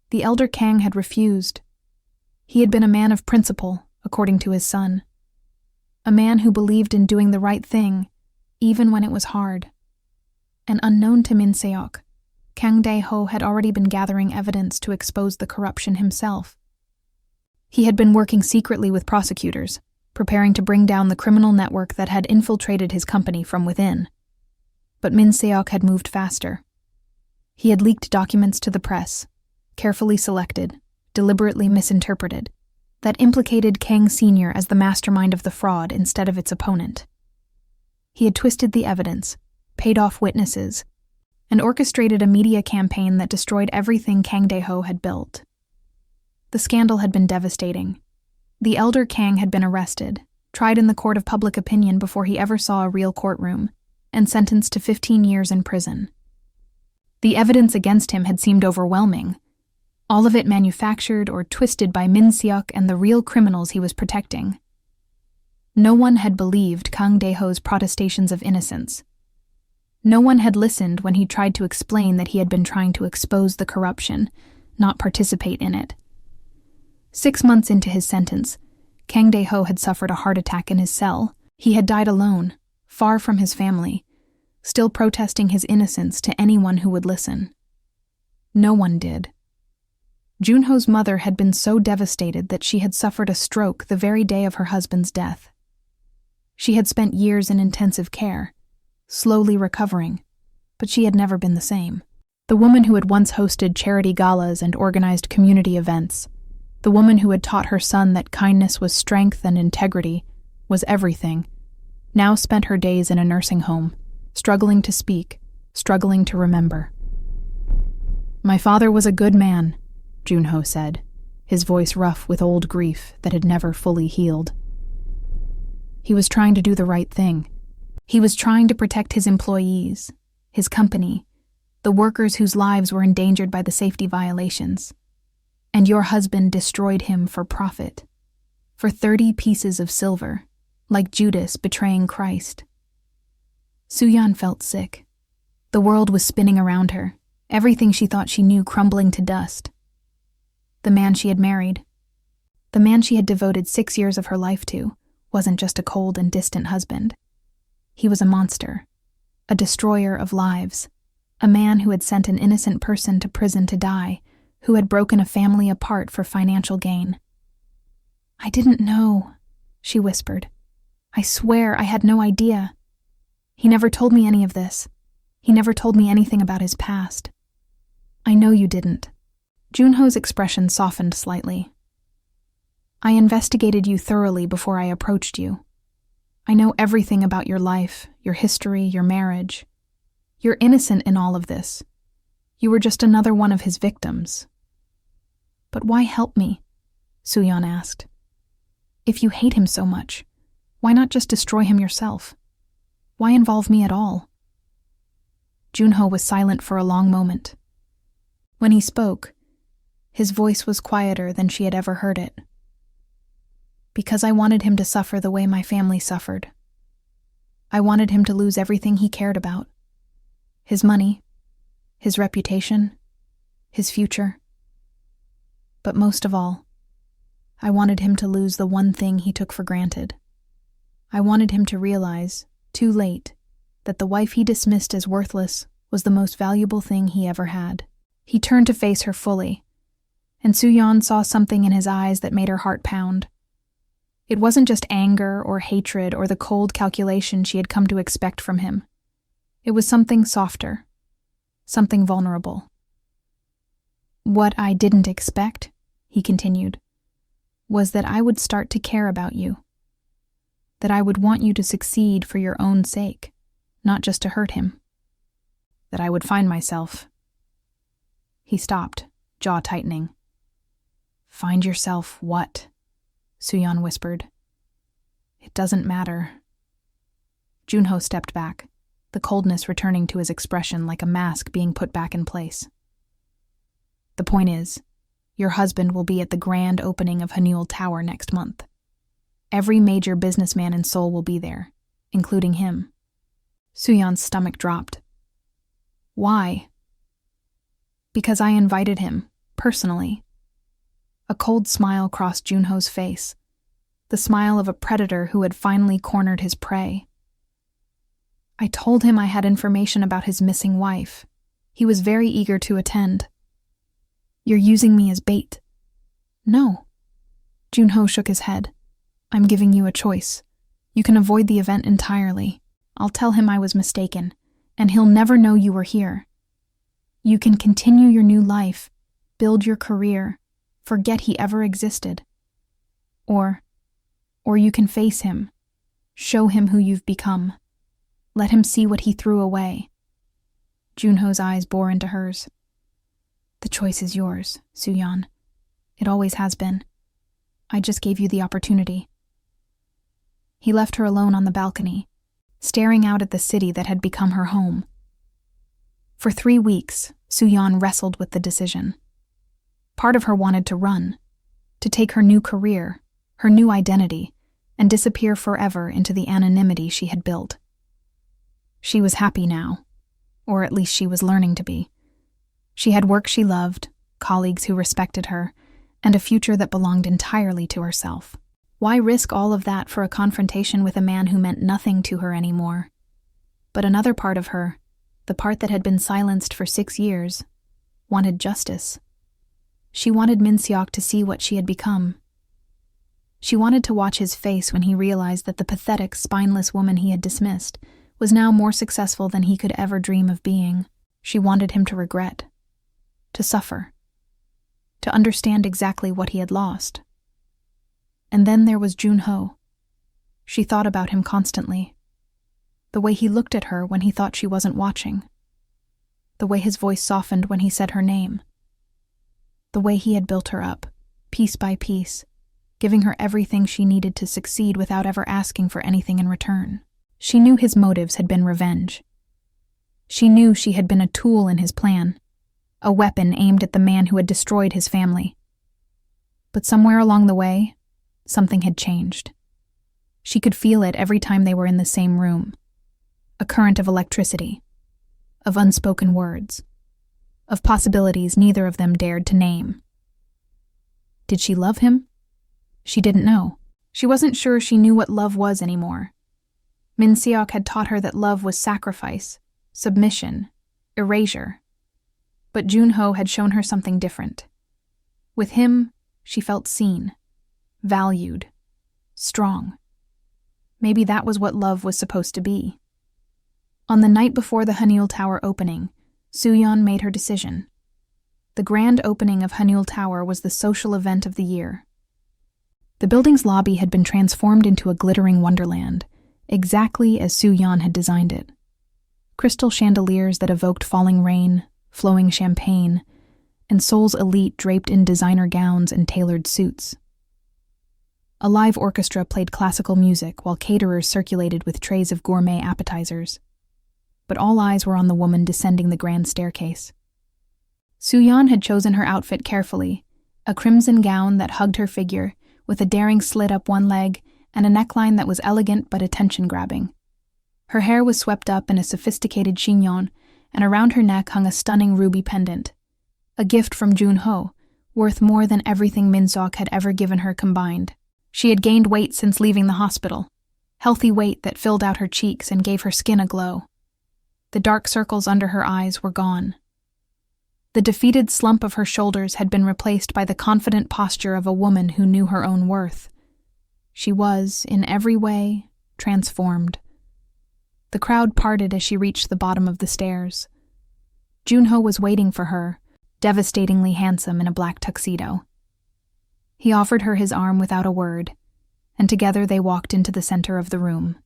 The elder Kang had refused. He had been a man of principle, according to his son. A man who believed in doing the right thing, even when it was hard. And unknown to Min-seok, Kang Dae-ho had already been gathering evidence to expose the corruption himself. He had been working secretly with prosecutors, preparing to bring down the criminal network that had infiltrated his company from within. But Min-seok had moved faster. He had leaked documents to the press, carefully selected, deliberately misinterpreted, that implicated Kang Sr. as the mastermind of the fraud instead of its opponent. He had twisted the evidence, paid off witnesses, and orchestrated a media campaign that destroyed everything Kang Dae-ho had built. The scandal had been devastating. The elder Kang had been arrested, tried in the court of public opinion before he ever saw a real courtroom, and sentenced to 15 years in prison. The evidence against him had seemed overwhelming, all of it manufactured or twisted by Min-seok and the real criminals he was protecting. No one had believed Kang Dae-ho's protestations of innocence. No one had listened when he tried to explain that he had been trying to expose the corruption, not participate in it. 6 months into his sentence, Kang Dae-ho had suffered a heart attack in his cell. He had died alone, far from his family, still protesting his innocence to anyone who would listen. No one did. Junho's mother had been so devastated that she had suffered a stroke the very day of her husband's death. She had spent years in intensive care, slowly recovering, but she had never been the same. The woman who had once hosted charity galas and organized community events, the woman who had taught her son that kindness was strength and integrity, was everything, now spent her days in a nursing home, struggling to speak, struggling to remember. "My father was a good man," Junho said, his voice rough with old grief that had never fully healed. He was trying to do the right thing. He was trying to protect his employees, his company, the workers whose lives were endangered by the safety violations. And your husband destroyed him for profit, for 30 pieces of silver, like Judas betraying Christ. Soo-Yeon felt sick. The world was spinning around her, everything she thought she knew crumbling to dust. The man she had married, the man she had devoted 6 years of her life to, wasn't just a cold and distant husband. He was a monster, a destroyer of lives, a man who had sent an innocent person to prison to die, who had broken a family apart for financial gain. "I didn't know," she whispered. "I swear I had no idea. He never told me any of this. He never told me anything about his past." "I know you didn't." Junho's expression softened slightly. "I investigated you thoroughly before I approached you. I know everything about your life, your history, your marriage. You're innocent in all of this. You were just another one of his victims." "But why help me?" Soo-Yeon asked. "If you hate him so much, why not just destroy him yourself? Why involve me at all?" Junho was silent for a long moment. When he spoke, his voice was quieter than she had ever heard it. "Because I wanted him to suffer the way my family suffered. I wanted him to lose everything he cared about. His money, his reputation, his future. But most of all, I wanted him to lose the one thing he took for granted. I wanted him to realize, too late, that the wife he dismissed as worthless was the most valuable thing he ever had." He turned to face her fully, and Soo-Yeon saw something in his eyes that made her heart pound. It wasn't just anger or hatred or the cold calculation she had come to expect from him. It was something softer, something vulnerable. "What I didn't expect," he continued, "was that I would start to care about you. That I would want you to succeed for your own sake, not just to hurt him. That I would find myself." He stopped, jaw tightening. "Find yourself what?" Soo-Yeon whispered. "It doesn't matter." Junho stepped back. the coldness returning to his expression like a mask being put back in place. The point is, your husband will be at the grand opening of Hanyul Tower next month. Every major businessman in Seoul will be there, including him. Soo-Yeon's stomach dropped. Why? Because I invited him, personally. A cold smile crossed Junho's face, the smile of a predator who had finally cornered his prey. I told him I had information about his missing wife. He was very eager to attend. You're using me as bait. No. Junho shook his head. I'm giving you a choice. You can avoid the event entirely. I'll tell him I was mistaken, and he'll never know you were here. You can continue your new life, build your career, forget he ever existed. Or you can face him, show him who you've become. Let him see what he threw away. Junho's eyes bore into hers. The choice is yours, Soo-Yeon. It always has been. I just gave you the opportunity. He left her alone on the balcony, staring out at the city that had become her home. For 3 weeks, Soo-Yeon wrestled with the decision. Part of her wanted to run, to take her new career, her new identity, and disappear forever into the anonymity she had built. She was happy now, or at least she was learning to be. She had work she loved, colleagues who respected her, and a future that belonged entirely to herself. Why risk all of that for a confrontation with a man who meant nothing to her anymore? But another part of her, the part that had been silenced for 6 years, wanted justice. She wanted Min-seok to see what she had become. She wanted to watch his face when he realized that the pathetic, spineless woman he had dismissed was now more successful than he could ever dream of being. She wanted him to regret, to suffer, to understand exactly what he had lost. And then there was Junho. She thought about him constantly. The way he looked at her when he thought she wasn't watching. The way his voice softened when he said her name. The way he had built her up, piece by piece, giving her everything she needed to succeed without ever asking for anything in return. She knew his motives had been revenge. She knew she had been a tool in his plan, a weapon aimed at the man who had destroyed his family. But somewhere along the way, something had changed. She could feel it every time they were in the same room. A current of electricity, of unspoken words, of possibilities neither of them dared to name. Did she love him? She didn't know. She wasn't sure she knew what love was anymore. Min-seok had taught her that love was sacrifice, submission, erasure. But Junho had shown her something different. With him, she felt seen, valued, strong. Maybe that was what love was supposed to be. On the night before the Hanyul Tower opening, Soo-Yeon made her decision. The grand opening of Hanyul Tower was the social event of the year. The building's lobby had been transformed into a glittering wonderland, exactly as Soo-Yeon had designed it. Crystal chandeliers that evoked falling rain, flowing champagne, and Seoul's elite draped in designer gowns and tailored suits. A live orchestra played classical music while caterers circulated with trays of gourmet appetizers. But all eyes were on the woman descending the grand staircase. Soo-Yeon had chosen her outfit carefully, a crimson gown that hugged her figure, with a daring slit up one leg and a neckline that was elegant but attention-grabbing. Her hair was swept up in a sophisticated chignon, and around her neck hung a stunning ruby pendant, a gift from Junho, worth more than everything Min-seok had ever given her combined. She had gained weight since leaving the hospital, healthy weight that filled out her cheeks and gave her skin a glow. The dark circles under her eyes were gone. The defeated slump of her shoulders had been replaced by the confident posture of a woman who knew her own worth. She was, in every way, transformed. The crowd parted as she reached the bottom of the stairs. Junho was waiting for her, devastatingly handsome in a black tuxedo. He offered her his arm without a word, and together they walked into the center of the room.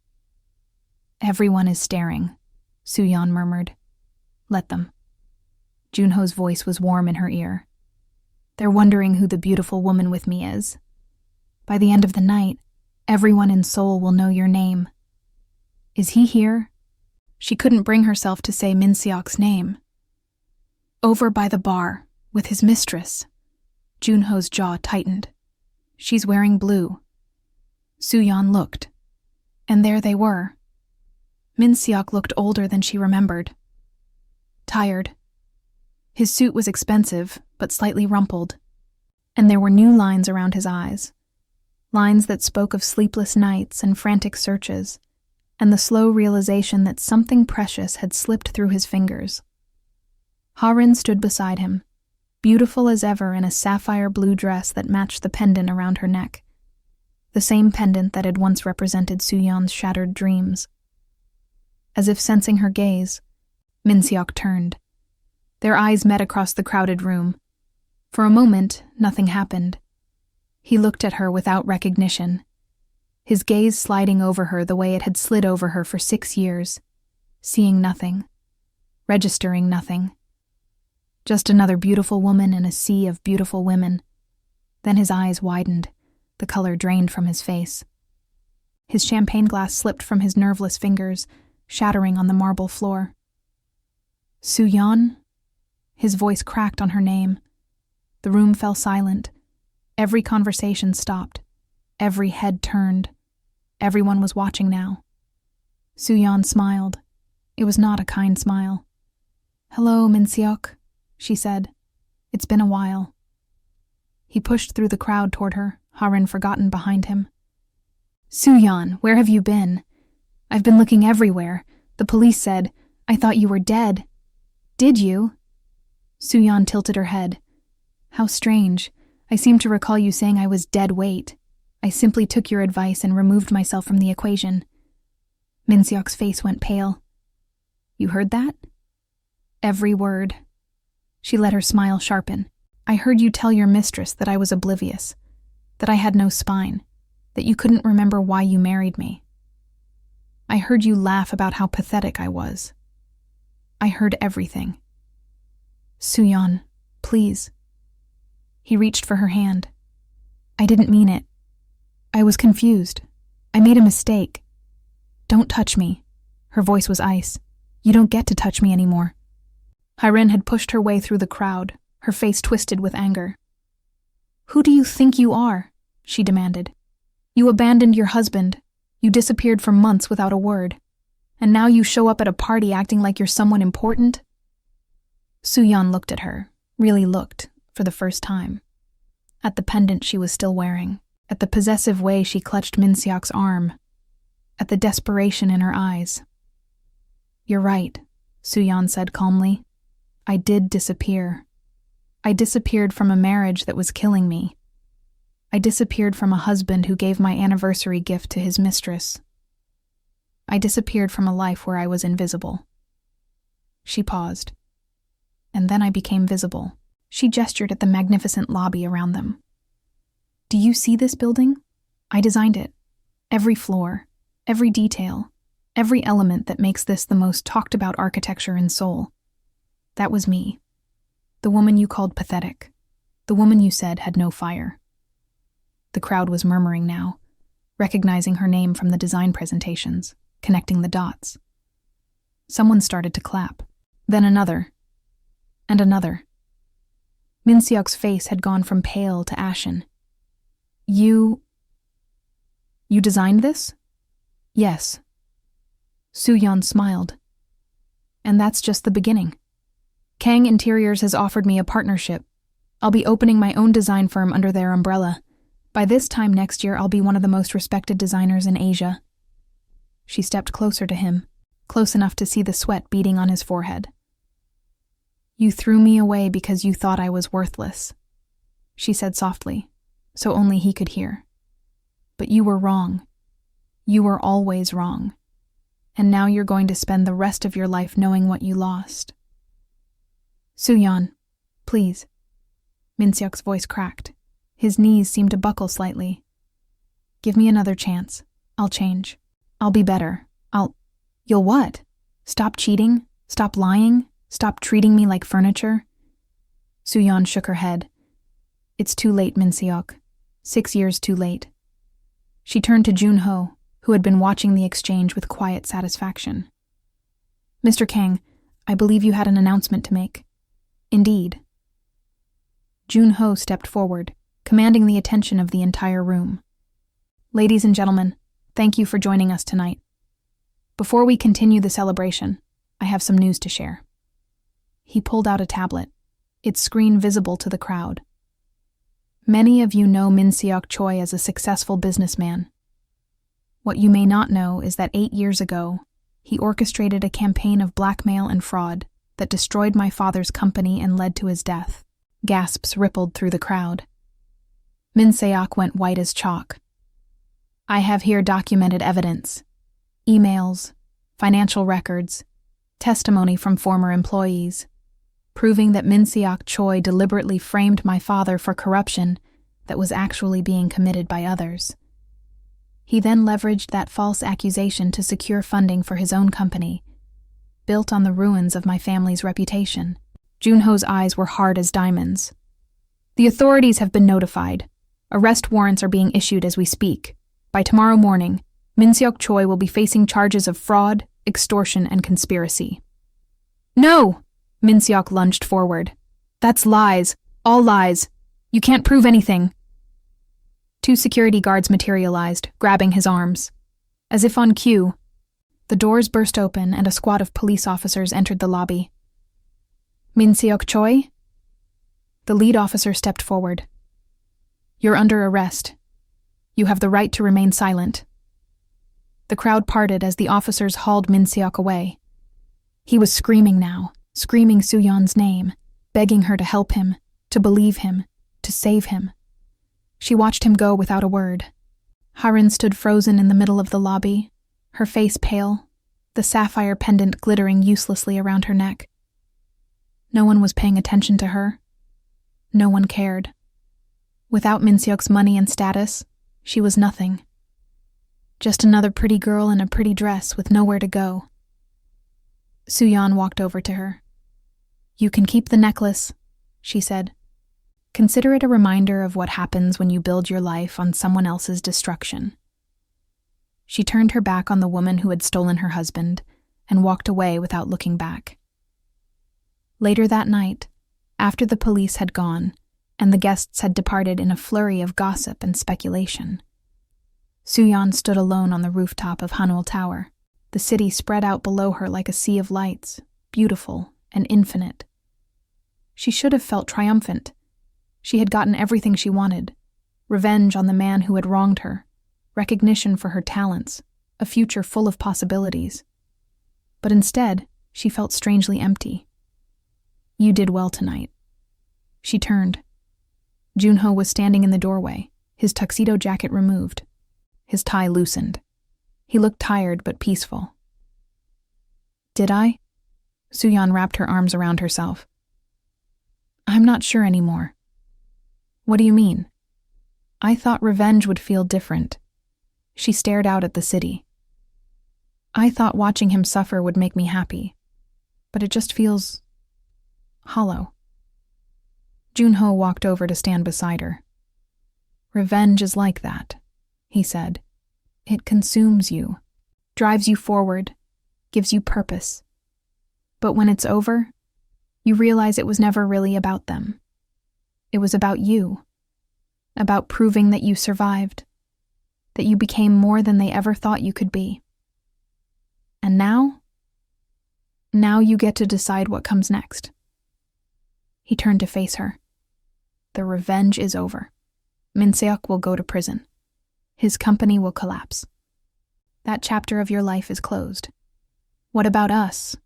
Everyone is staring, Soo-Yeon murmured. Let them. Junho's voice was warm in her ear. They're wondering who the beautiful woman with me is. By the end of the night, everyone in Seoul will know your name. Is he here? She couldn't bring herself to say Min-seok's name. Over by the bar, with his mistress. Junho's jaw tightened. She's wearing blue. Soo-Yeon looked. And there they were. Min-seok looked older than she remembered. Tired. His suit was expensive, but slightly rumpled. And there were new lines around his eyes. Lines that spoke of sleepless nights and frantic searches, and the slow realization that something precious had slipped through his fingers. Ha-rin stood beside him, beautiful as ever in a sapphire blue dress that matched the pendant around her neck, the same pendant that had once represented Soo-Yeon's shattered dreams. As if sensing her gaze, Min-seok turned. Their eyes met across the crowded room. For a moment, nothing happened. He looked at her without recognition, his gaze sliding over her the way it had slid over her for 6 years, seeing nothing, registering nothing. Just another beautiful woman in a sea of beautiful women. Then his eyes widened, the color drained from his face. His champagne glass slipped from his nerveless fingers, shattering on the marble floor. Soo-Yeon? His voice cracked on her name. The room fell silent. Every conversation stopped. Every head turned. Everyone was watching now. Soo-Yeon smiled. It was not a kind smile. "Hello, Min-seok," she said. "It's been a while." He pushed through the crowd toward her, Ha-rin forgotten behind him. "Soo-Yeon, where have you been? I've been looking everywhere. The police said, I thought you were dead." "Did you?" Soo-Yeon tilted her head. "How strange. I seem to recall you saying I was dead weight. I simply took your advice and removed myself from the equation." Min-seok's face went pale. "You heard that?" "Every word." She let her smile sharpen. "I heard you tell your mistress that I was oblivious, that I had no spine, that you couldn't remember why you married me. I heard you laugh about how pathetic I was. I heard everything. Soo-Yeon, please." He reached for her hand. "I didn't mean it. I was confused. I made a mistake. Don't touch me." Her voice was ice. "You don't get to touch me anymore." Ha-rin had pushed her way through the crowd, her face twisted with anger. "Who do you think you are?" she demanded. "You abandoned your husband. You disappeared for months without a word. And now you show up at a party acting like you're someone important?" Soo-Yeon looked at her, really looked, for the first time. At the pendant she was still wearing, at the possessive way she clutched Min-seok's arm, at the desperation in her eyes. "You're right," Soo-Yeon said calmly. "I did disappear. I disappeared from a marriage that was killing me. I disappeared from a husband who gave my anniversary gift to his mistress. I disappeared from a life where I was invisible." She paused. "And then I became visible." She gestured at the magnificent lobby around them. "Do you see this building? I designed it. Every floor, every detail, every element that makes this the most talked-about architecture in Seoul. That was me. The woman you called pathetic. The woman you said had no fire." The crowd was murmuring now, recognizing her name from the design presentations, connecting the dots. Someone started to clap, then another, and another. Min-seok's face had gone from pale to ashen. You designed this?" "Yes." Soo-Yeon smiled. "And that's just the beginning. Kang Interiors has offered me a partnership. I'll be opening my own design firm under their umbrella. By this time next year, I'll be one of the most respected designers in Asia." She stepped closer to him, close enough to see the sweat beading on his forehead. "You threw me away because you thought I was worthless," she said softly, so only he could hear. "But you were wrong. You were always wrong. And now you're going to spend the rest of your life knowing what you lost." "Soo-Yeon, please." Min-seok's voice cracked. His knees seemed to buckle slightly. "Give me another chance. I'll change. I'll be better. You'll what? Stop cheating? Stop lying? Stop treating me like furniture?" Soo-Yeon shook her head. "It's too late, Min-seok. 6 years too late." She turned to Junho, who had been watching the exchange with quiet satisfaction. Mr. Kang, I believe you had an announcement to make. Indeed. Jun-ho stepped forward, commanding the attention of the entire room. Ladies and gentlemen, thank you for joining us tonight. Before we continue the celebration, I have some news to share. He pulled out a tablet, its screen visible to the crowd. Many of you know Min Seok Choi as a successful businessman. What you may not know is that 8 years ago, he orchestrated a campaign of blackmail and fraud that destroyed my father's company and led to his death. Gasps rippled through the crowd. Min Seok went white as chalk. I have here documented evidence, emails, financial records, testimony from former employees, proving that Min Seok Choi deliberately framed my father for corruption that was actually being committed by others. He then leveraged that false accusation to secure funding for his own company, built on the ruins of my family's reputation. Jun-ho's eyes were hard as diamonds. The authorities have been notified. Arrest warrants are being issued as we speak. By tomorrow morning, Min Seok Choi will be facing charges of fraud, extortion, and conspiracy. No! Min Seok lunged forward. That's lies. All lies. You can't prove anything. 2 security guards materialized, grabbing his arms. As if on cue, the doors burst open and a squad of police officers entered the lobby. Min Seok Choi? The lead officer stepped forward. You're under arrest. You have the right to remain silent. The crowd parted as the officers hauled Min Seok away. He was screaming now, screaming Soo-Yeon's name, begging her to help him, to believe him, to save him. She watched him go without a word. Harin stood frozen in the middle of the lobby, her face pale, the sapphire pendant glittering uselessly around her neck. No one was paying attention to her. No one cared. Without Min Seok's money and status, she was nothing. Just another pretty girl in a pretty dress with nowhere to go. Soo-Yeon walked over to her. You can keep the necklace, she said. Consider it a reminder of what happens when you build your life on someone else's destruction. She turned her back on the woman who had stolen her husband and walked away without looking back. Later that night, after the police had gone and the guests had departed in a flurry of gossip and speculation, Soo-Yeon stood alone on the rooftop of Hanul Tower, the city spread out below her like a sea of lights, beautiful and infinite. She should have felt triumphant. She had gotten everything she wanted: revenge on the man who had wronged her, recognition for her talents, a future full of possibilities. But instead, she felt strangely empty. You did well tonight. She turned. Jun-ho was standing in the doorway, his tuxedo jacket removed, his tie loosened. He looked tired but peaceful. Did I? Soo-Yeon wrapped her arms around herself. I'm not sure anymore. What do you mean? I thought revenge would feel different. She stared out at the city. I thought watching him suffer would make me happy, but it just feels hollow. Jun-ho walked over to stand beside her. Revenge is like that, he said. It consumes you, drives you forward, gives you purpose. But when it's over, you realize it was never really about them. It was about you, about proving that you survived, that you became more than they ever thought you could be. And now you get to decide what comes next. He turned to face her. The revenge is over. Min Seok will go to prison. His company will collapse. That chapter of your life is closed. What about us?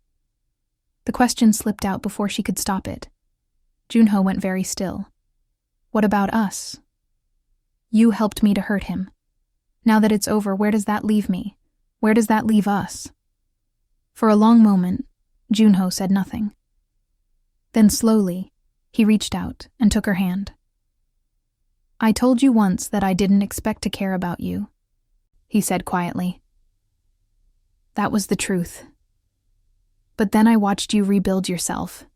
The question slipped out before she could stop it. Jun-ho went very still. What about us? You helped me to hurt him. Now that it's over, where does that leave me? Where does that leave us? For a long moment, Jun-ho said nothing. Then slowly, he reached out and took her hand. I told you once that I didn't expect to care about you, he said quietly. That was the truth. But then I watched you rebuild yourself.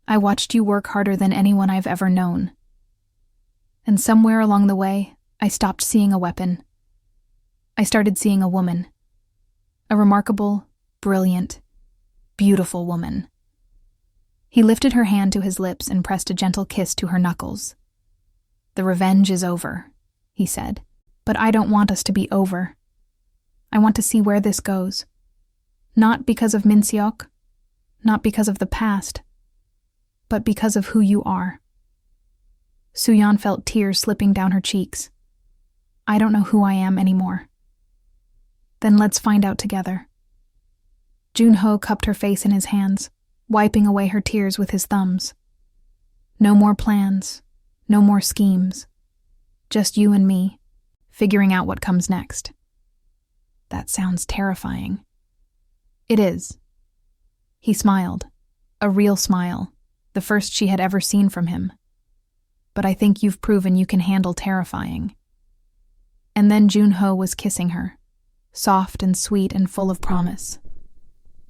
I watched you work harder than anyone I've ever known. And somewhere along the way, I stopped seeing a weapon. I started seeing a woman. A remarkable, brilliant, beautiful woman." He lifted her hand to his lips and pressed a gentle kiss to her knuckles. "The revenge is over," he said. "But I don't want us to be over. I want to see where this goes. Not because of Min-seok, not because of the past, but because of who you are." Soo-Yeon felt tears slipping down her cheeks. "I don't know who I am anymore." "Then let's find out together." Jun-ho cupped her face in his hands, wiping away her tears with his thumbs. "No more plans, no more schemes. Just you and me, figuring out what comes next." "That sounds terrifying." "It is." He smiled, a real smile, the first she had ever seen from him. "But I think you've proven you can handle terrifying." And then Jun-ho was kissing her, soft and sweet and full of promise.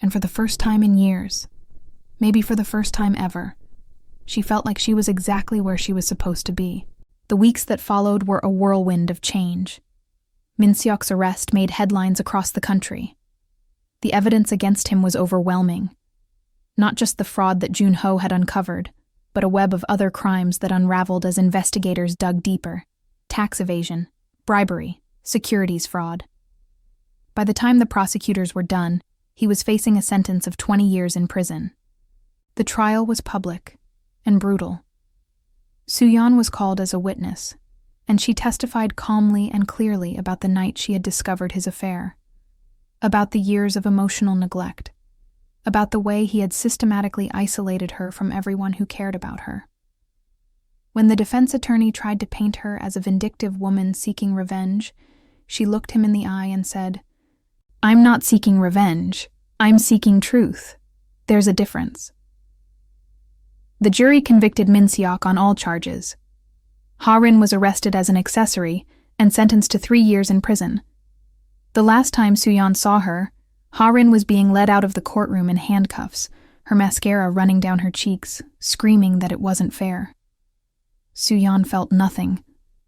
And for the first time in years, maybe for the first time ever, she felt like she was exactly where she was supposed to be. The weeks that followed were a whirlwind of change. Min-seok's arrest made headlines across the country. The evidence against him was overwhelming. Not just the fraud that Jun-ho had uncovered, but a web of other crimes that unraveled as investigators dug deeper: tax evasion, bribery, securities fraud. By the time the prosecutors were done, he was facing a sentence of 20 years in prison. The trial was public and brutal. Soo-Yeon was called as a witness, and she testified calmly and clearly about the night she had discovered his affair, about the years of emotional neglect, about the way he had systematically isolated her from everyone who cared about her. When the defense attorney tried to paint her as a vindictive woman seeking revenge, she looked him in the eye and said, "I'm not seeking revenge. I'm seeking truth. There's a difference." The jury convicted Min-seok on all charges. Ha-rin was arrested as an accessory and sentenced to 3 years in prison. The last time Soo-Yeon saw her, Ha-rin was being led out of the courtroom in handcuffs, her mascara running down her cheeks, screaming that it wasn't fair. Soo-Yeon felt nothing,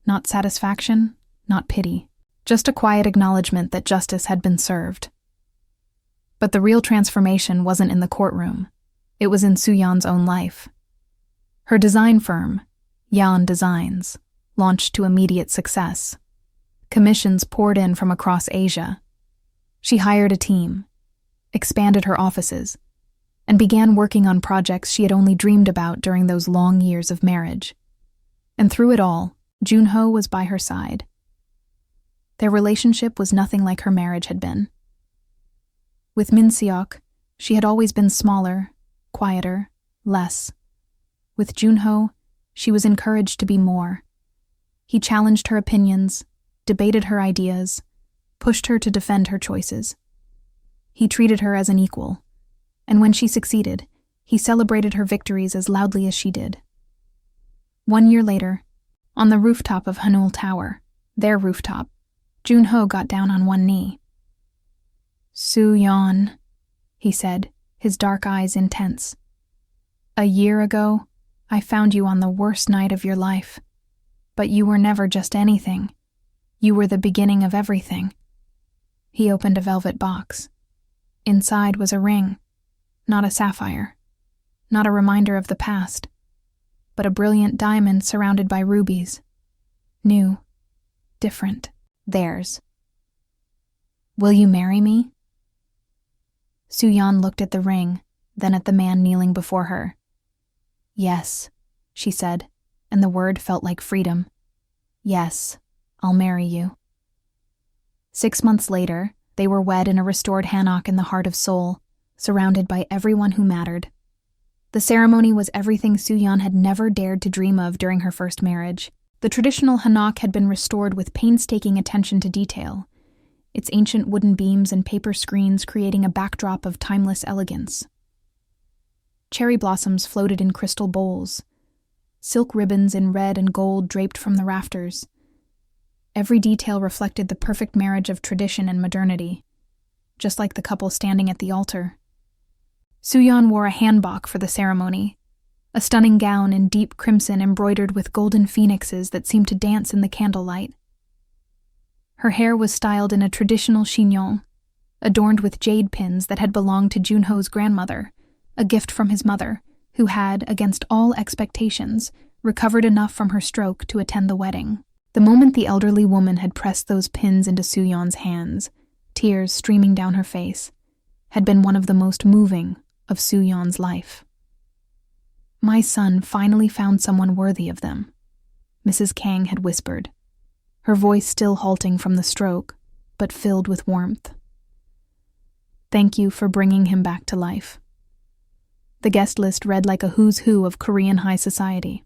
not satisfaction, not pity, just a quiet acknowledgement that justice had been served. But the real transformation wasn't in the courtroom. It was in Soo-Yeon's own life. Her design firm, Yeon Designs, launched to immediate success. Commissions poured in from across Asia. She hired a team, expanded her offices, and began working on projects she had only dreamed about during those long years of marriage. And through it all, Jun-ho was by her side. Their relationship was nothing like her marriage had been. With Min-seok, she had always been smaller, quieter, less. With Jun-ho, she was encouraged to be more. He challenged her opinions, debated her ideas, pushed her to defend her choices. He treated her as an equal, and when she succeeded, he celebrated her victories as loudly as she did. 1 year later, on the rooftop of Hanul Tower, their rooftop, Jun-ho got down on one knee. "Soo-Yeon," he said, his dark eyes intense. "A year ago, I found you on the worst night of your life. But you were never just anything. You were the beginning of everything." He opened a velvet box. Inside was a ring, not a sapphire, not a reminder of the past, but a brilliant diamond surrounded by rubies. New, different, theirs. "Will you marry me?" Soo-Yeon looked at the ring, then at the man kneeling before her. "Yes," she said, and the word felt like freedom. "Yes, I'll marry you." 6 months later, they were wed in a restored hanok in the heart of Seoul, surrounded by everyone who mattered. The ceremony was everything Soo-Yeon had never dared to dream of during her first marriage. The traditional hanok had been restored with painstaking attention to detail, its ancient wooden beams and paper screens creating a backdrop of timeless elegance. Cherry blossoms floated in crystal bowls, silk ribbons in red and gold draped from the rafters. Every detail reflected the perfect marriage of tradition and modernity, just like the couple standing at the altar. Soo-Yeon wore a hanbok for the ceremony, a stunning gown in deep crimson embroidered with golden phoenixes that seemed to dance in the candlelight. Her hair was styled in a traditional chignon, adorned with jade pins that had belonged to Junho's grandmother, a gift from his mother, who had, against all expectations, recovered enough from her stroke to attend the wedding. The moment the elderly woman had pressed those pins into Soo-Yeon's hands, tears streaming down her face, had been one of the most moving of Soo-Yeon's life. "My son finally found someone worthy of them," Mrs. Kang had whispered, her voice still halting from the stroke, but filled with warmth. "Thank you for bringing him back to life." The guest list read like a who's who of Korean high society.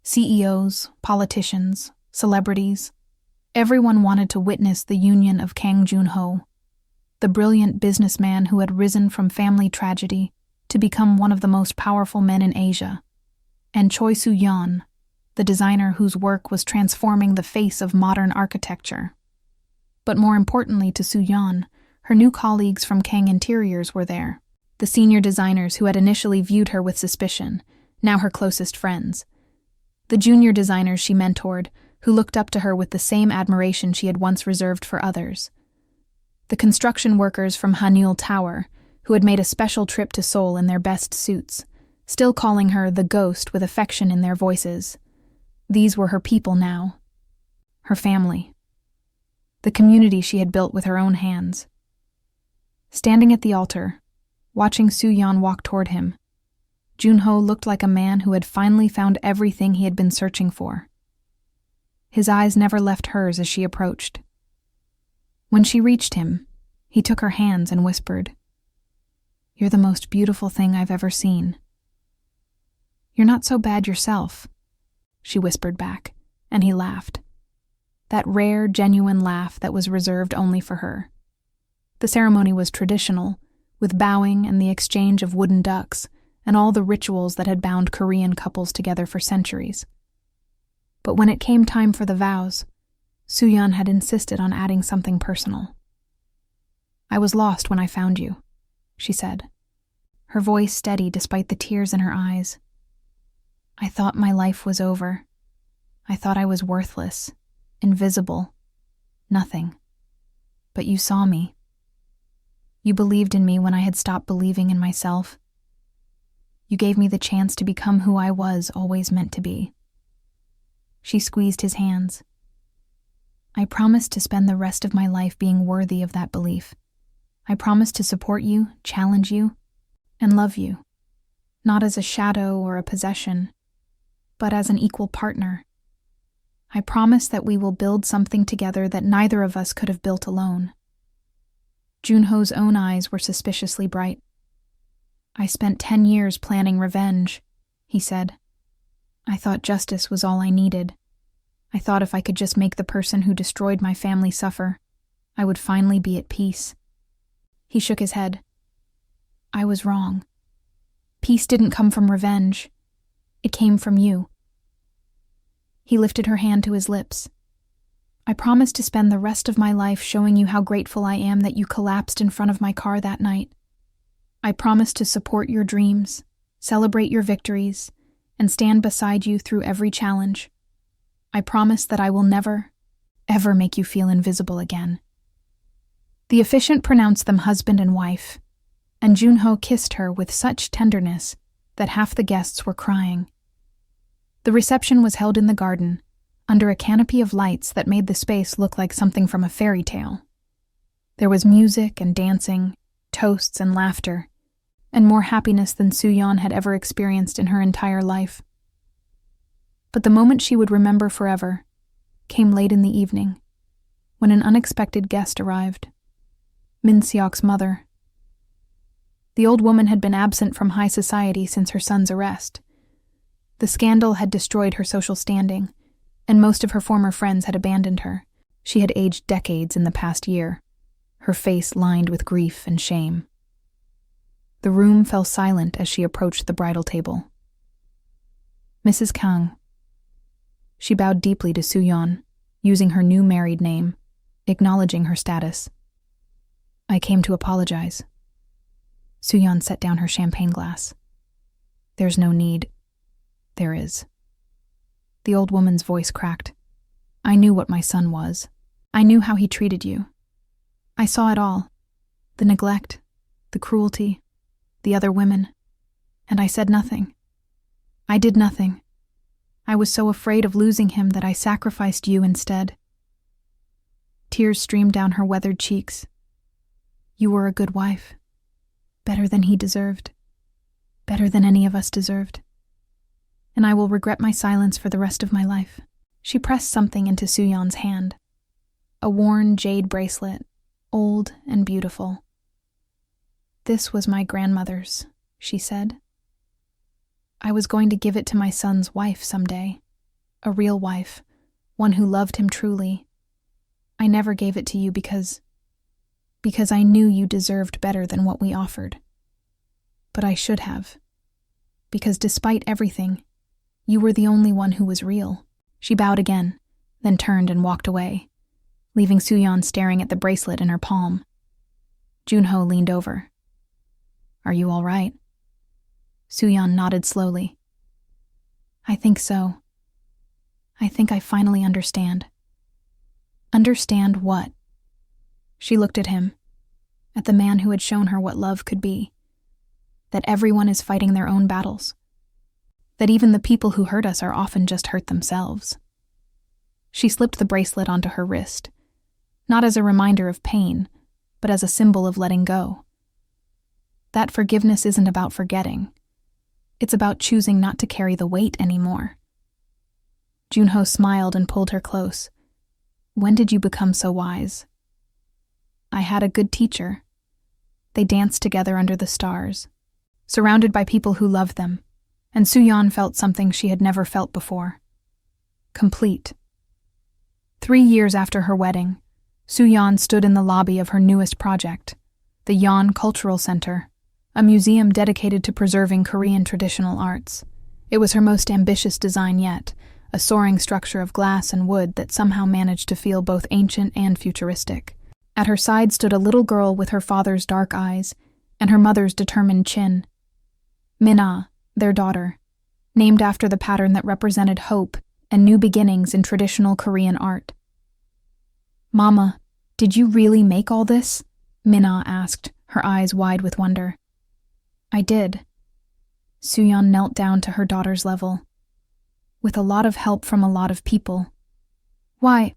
CEOs, politicians, celebrities, everyone wanted to witness the union of Kang Junho, the brilliant businessman who had risen from family tragedy to become one of the most powerful men in Asia, and Choi Soo-Yeon, the designer whose work was transforming the face of modern architecture. But more importantly to Soo-Yeon, her new colleagues from Kang Interiors were there, the senior designers who had initially viewed her with suspicion, now her closest friends. The junior designers she mentored, who looked up to her with the same admiration she had once reserved for others. The construction workers from Hanul Tower, who had made a special trip to Seoul in their best suits, still calling her the ghost with affection in their voices. These were her people now. Her family. The community she had built with her own hands. Standing at the altar, watching Soo-Yeon walk toward him, Junho looked like a man who had finally found everything he had been searching for. His eyes never left hers as she approached. When she reached him, he took her hands and whispered, "You're the most beautiful thing I've ever seen." "You're not so bad yourself," she whispered back, and he laughed. That rare, genuine laugh that was reserved only for her. The ceremony was traditional, with bowing and the exchange of wooden ducks, and all the rituals that had bound Korean couples together for centuries. But when it came time for the vows, Soo-Yeon had insisted on adding something personal. "I was lost when I found you," she said, her voice steady despite the tears in her eyes. "I thought my life was over. I thought I was worthless, invisible, nothing. But you saw me. You believed in me when I had stopped believing in myself. You gave me the chance to become who I was always meant to be." She squeezed his hands. "I promised to spend the rest of my life being worthy of that belief. I promised to support you, challenge you, and love you, not as a shadow or a possession, but as an equal partner. I promise that we will build something together that neither of us could have built alone." Junho's own eyes were suspiciously bright. "I spent 10 years planning revenge," he said. "I thought justice was all I needed. I thought if I could just make the person who destroyed my family suffer, I would finally be at peace." He shook his head. "I was wrong. Peace didn't come from revenge. It came from you." He lifted her hand to his lips. "I promise to spend the rest of my life showing you how grateful I am that you collapsed in front of my car that night. I promise to support your dreams, celebrate your victories, and stand beside you through every challenge. I promise that I will never, ever make you feel invisible again." The officiant pronounced them husband and wife, and Junho kissed her with such tenderness that half the guests were crying. The reception was held in the garden, under a canopy of lights that made the space look like something from a fairy tale. There was music and dancing, toasts and laughter, and more happiness than Soo-Yeon had ever experienced in her entire life. But the moment she would remember forever came late in the evening, when an unexpected guest arrived. Min Seok's mother. The old woman had been absent from high society since her son's arrest. The scandal had destroyed her social standing, and most of her former friends had abandoned her. She had aged decades in the past year, her face lined with grief and shame. The room fell silent as she approached the bridal table. "Mrs. Kang." She bowed deeply to Soo-Yeon, using her new married name, acknowledging her status. "I came to apologize." Soo-Yeon set down her champagne glass. "There's no need." "There is." The old woman's voice cracked. "I knew what my son was. I knew how he treated you. I saw it all. The neglect, the cruelty, the other women. And I said nothing. I did nothing. I was so afraid of losing him that I sacrificed you instead. Tears streamed down her weathered cheeks. You were a good wife. Better than he deserved. Better than any of us deserved. And I will regret my silence for the rest of my life. She pressed something into Soo-Yeon's hand. A worn jade bracelet, old and beautiful. This was my grandmother's, she said. I was going to give it to my son's wife someday. A real wife, one who loved him truly. I never gave it to you because I knew you deserved better than what we offered. But I should have. Because despite everything, you were the only one who was real. She bowed again, then turned and walked away, leaving Soo-Yeon staring at the bracelet in her palm. Junho leaned over. Are you all right? Soo-Yeon nodded slowly. I think so. I think I finally understand. Understand what? She looked at him, at the man who had shown her what love could be. That everyone is fighting their own battles. That even the people who hurt us are often just hurt themselves. She slipped the bracelet onto her wrist, not as a reminder of pain, but as a symbol of letting go. That forgiveness isn't about forgetting. It's about choosing not to carry the weight anymore. Junho smiled and pulled her close. When did you become so wise? I had a good teacher. They danced together under the stars, surrounded by people who loved them, and Soo-Yeon felt something she had never felt before. Complete. 3 years after her wedding, Soo-Yeon stood in the lobby of her newest project, the Yeon Cultural Center, a museum dedicated to preserving Korean traditional arts. It was her most ambitious design yet, a soaring structure of glass and wood that somehow managed to feel both ancient and futuristic. At her side stood a little girl with her father's dark eyes and her mother's determined chin. Min-ah, their daughter, named after the pattern that represented hope and new beginnings in traditional Korean art. Mama, did you really make all this? Min-ah asked, her eyes wide with wonder. I did. Soo-Yeon knelt down to her daughter's level. With a lot of help from a lot of people. Why?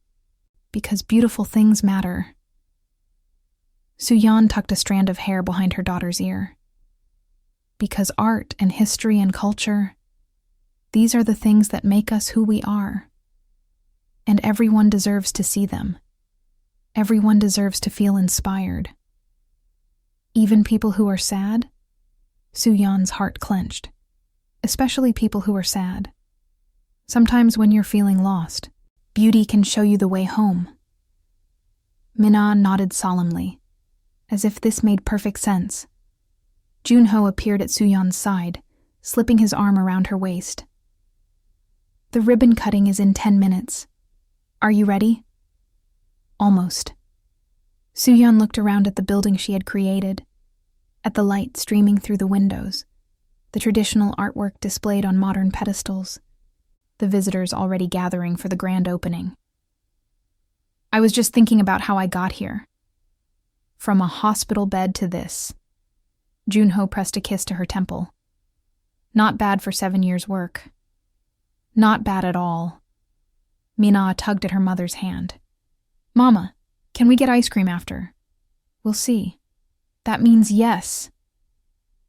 Because beautiful things matter. Soo-Yeon tucked a strand of hair behind her daughter's ear. Because art and history and culture, these are the things that make us who we are. And everyone deserves to see them. Everyone deserves to feel inspired. Even people who are sad? Soo-Yeon's heart clenched. Especially people who are sad. Sometimes when you're feeling lost, beauty can show you the way home. Min-ah nodded solemnly, as if this made perfect sense. Junho appeared at Soo-Yeon's side, slipping his arm around her waist. The ribbon cutting is in 10 minutes. Are you ready? Almost. Soo-Yeon looked around at the building she had created, at the light streaming through the windows, the traditional artwork displayed on modern pedestals, the visitors already gathering for the grand opening. I was just thinking about how I got here. From a hospital bed to this. Junho pressed a kiss to her temple. Not bad for 7 years' work. Not bad at all. Min-ah tugged at her mother's hand. Mama, can we get ice cream after? We'll see. That means yes.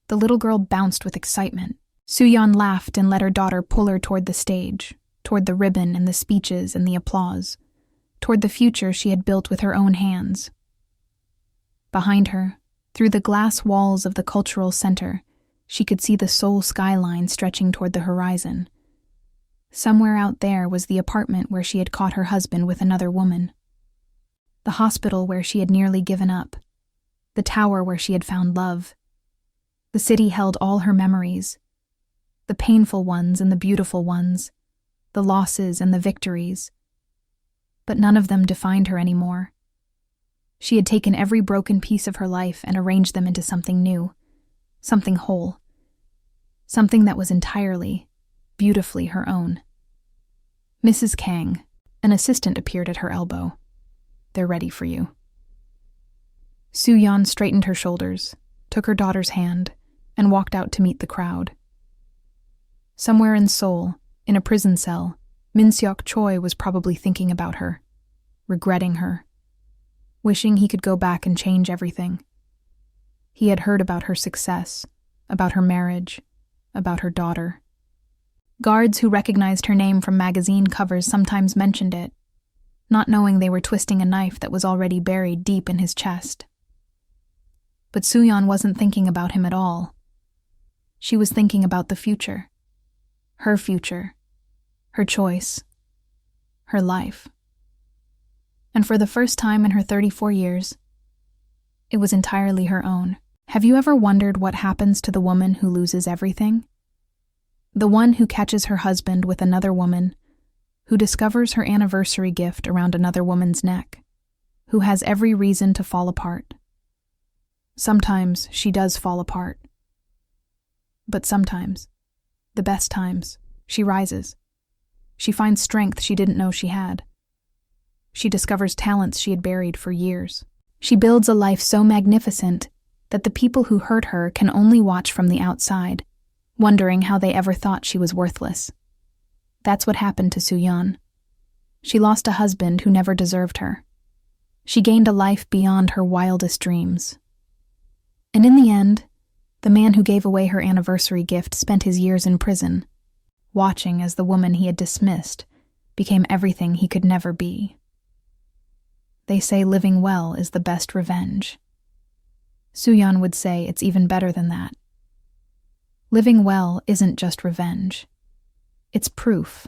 The little girl bounced with excitement. Soo-Yeon laughed and let her daughter pull her toward the stage, toward the ribbon and the speeches and the applause, toward the future she had built with her own hands. Behind her, through the glass walls of the cultural center, she could see the Seoul skyline stretching toward the horizon. Somewhere out there was the apartment where she had caught her husband with another woman. The hospital where she had nearly given up. The tower where she had found love. The city held all her memories. The painful ones and the beautiful ones. The losses and the victories. But none of them defined her anymore. She had taken every broken piece of her life and arranged them into something new. Something whole. Something that was entirely, beautifully her own. Mrs. Kang, an assistant, appeared at her elbow. They're ready for you. Soo-Yeon straightened her shoulders, took her daughter's hand, and walked out to meet the crowd. Somewhere in Seoul, in a prison cell, Min-seok Choi was probably thinking about her, regretting her, wishing he could go back and change everything. He had heard about her success, about her marriage, about her daughter. Guards who recognized her name from magazine covers sometimes mentioned it, not knowing they were twisting a knife that was already buried deep in his chest. But Soo-Yeon wasn't thinking about him at all. She was thinking about the future. Her future. Her choice. Her life. And for the first time in her 34 years, it was entirely her own. Have you ever wondered what happens to the woman who loses everything? The one who catches her husband with another woman, who discovers her anniversary gift around another woman's neck, who has every reason to fall apart. Sometimes she does fall apart. But sometimes, the best times, she rises. She finds strength she didn't know she had. She discovers talents she had buried for years. She builds a life so magnificent that the people who hurt her can only watch from the outside, wondering how they ever thought she was worthless. That's what happened to Soo-Yeon. She lost a husband who never deserved her. She gained a life beyond her wildest dreams. And in the end, the man who gave away her anniversary gift spent his years in prison, watching as the woman he had dismissed became everything he could never be. They say living well is the best revenge. Soo-Yeon would say it's even better than that. Living well isn't just revenge. It's proof.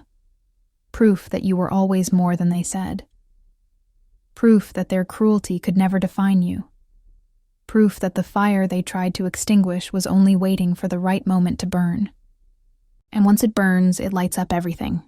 Proof that you were always more than they said. Proof that their cruelty could never define you. Proof that the fire they tried to extinguish was only waiting for the right moment to burn. And once it burns, it lights up everything.